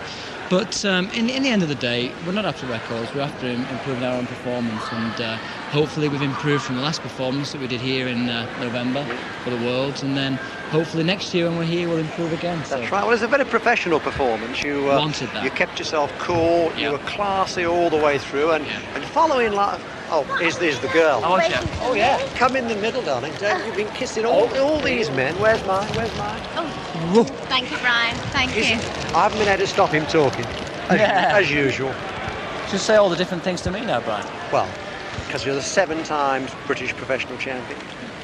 Speaker 6: But in the end of the day, we're not after records, we're after improving our own performance, and hopefully we've improved from the last performance that we did here in November for the Worlds, and then hopefully next year when we're here we'll improve again.
Speaker 8: That's right. Well, it's a very professional performance. You
Speaker 6: wanted that.
Speaker 8: You kept yourself cool, you were classy all the way through, and following like... Oh, is the girl?
Speaker 6: Oh, yeah.
Speaker 8: Come in the middle, darling. You've been kissing all these men. Where's mine?
Speaker 9: Oh, thank you, Brian. Thank you.
Speaker 8: I haven't been able to stop him talking, as usual.
Speaker 6: Just say all the different things to me now, Brian.
Speaker 8: Well, because you're the 7 times British professional champion.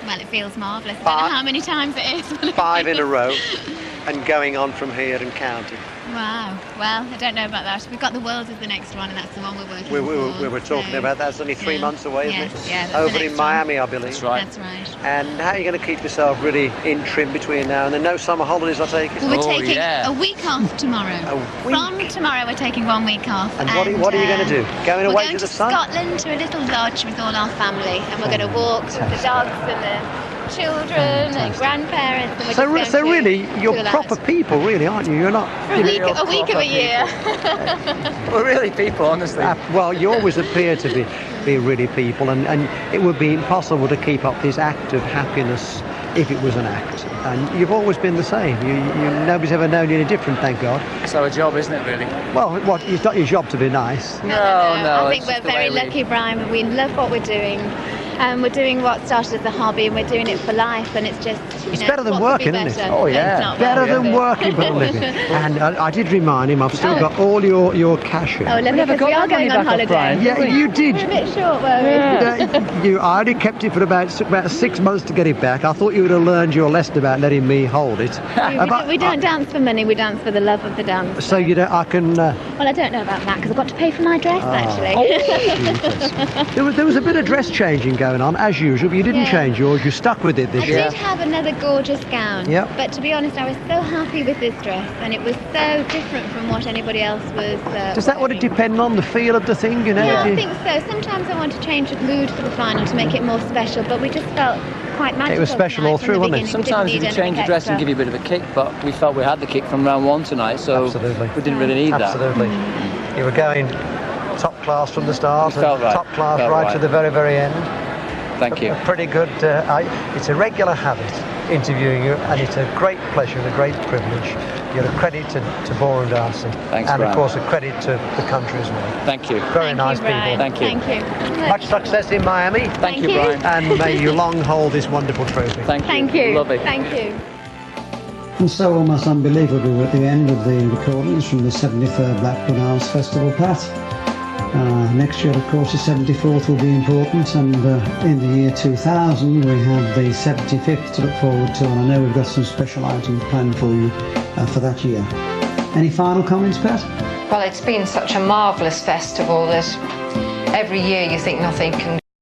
Speaker 9: Well, it feels marvellous. I don't know how many times it is.
Speaker 8: 5 in a row, and going on from here and counting.
Speaker 9: Wow. Well, I don't know about that. We've got the Worlds as the next one, and that's the one we're working for.
Speaker 8: We were talking about that. It's only 3 months away, isn't it?
Speaker 9: Yeah, that's
Speaker 8: over
Speaker 9: the
Speaker 8: in
Speaker 9: next
Speaker 8: Miami,
Speaker 9: one.
Speaker 8: I believe.
Speaker 6: That's right.
Speaker 9: That's right.
Speaker 8: And how are you going to keep yourself really in trim between now and then? No summer holidays, I take it?
Speaker 9: Well, we're taking a week off tomorrow.
Speaker 8: A week?
Speaker 9: From tomorrow, we're taking 1 week off.
Speaker 8: And what are you going to do? Going away to the sun?
Speaker 9: We're going to Scotland to a little lodge with all our family, and we're going to walk with the dogs and the children and grandparents. And we're
Speaker 8: so really, you're proper people, really, aren't you? You're not...
Speaker 9: A week of a year.
Speaker 6: We're really people, honestly.
Speaker 8: Well, you always appear to be really people, and it would be impossible to keep up this act of happiness if it was an act. And you've always been the same. Nobody's ever known you any different, thank God.
Speaker 6: It's our job, isn't it, really?
Speaker 8: Well, it's not your job to be nice.
Speaker 9: No. I think we're very lucky, Brian. We love what we're doing. We're doing what started as a hobby, and we're doing it for life, and it's just,
Speaker 8: it's better than working, isn't it?
Speaker 6: Oh, yeah.
Speaker 8: Better than working for a living. And I did remind him, I've still got all your cash in.
Speaker 9: Oh, lovely, because we are going on holiday.
Speaker 8: Yeah, you did.
Speaker 9: We're a bit short, weren't we?
Speaker 8: I only kept it for about 6 months to get it back. I thought you would have learned your lesson about letting me hold it.
Speaker 9: We don't dance for money, we dance for the love of the dance.
Speaker 8: So you don't, I can...
Speaker 9: Well, I don't know about that, because I've got to pay for my dress, actually.
Speaker 8: There was a bit of dress changing going on, as usual, but you didn't change yours. You stuck with it this year.
Speaker 9: I did have another gorgeous gown, but to be honest, I was so happy with this dress, and it was so different from what anybody else was
Speaker 8: Does that want to depend on the feel of the thing, you know?
Speaker 9: Yeah, I think so. Sometimes I want to change the mood for the final to make it more special, but we just felt quite magical.
Speaker 8: It was special all through, wasn't it?
Speaker 6: Sometimes you can change the dress and give you a bit of a kick, but we felt we had the kick from round 1 tonight, so we didn't really need that.
Speaker 8: Absolutely. You were going top class from the start, and top class right to the very, very end.
Speaker 6: Thank you.
Speaker 8: Pretty good. It's a regular habit interviewing you, and it's a great pleasure and a great privilege. You're a credit to Ballroom dancing.
Speaker 6: Thanks,
Speaker 8: and
Speaker 6: Brian.
Speaker 8: of course a credit to the country as well.
Speaker 6: Thank you.
Speaker 8: Very nice people.
Speaker 6: Thank you.
Speaker 9: Thank you.
Speaker 8: Much success in Miami.
Speaker 6: Thank you, Brian.
Speaker 8: And may you long hold this wonderful trophy.
Speaker 6: Thank you. Lovely.
Speaker 9: Thank you.
Speaker 1: And so, almost unbelievably, we're at the end of the recordings from the 73rd Blackpool Dance Festival, Pat. Next year, of course, the 74th will be important, and in the year 2000 we have the 75th to look forward to, and I know we've got some special items planned for you for that year. Any final comments, Pat?
Speaker 2: Well, it's been such a marvellous festival that every year you think nothing can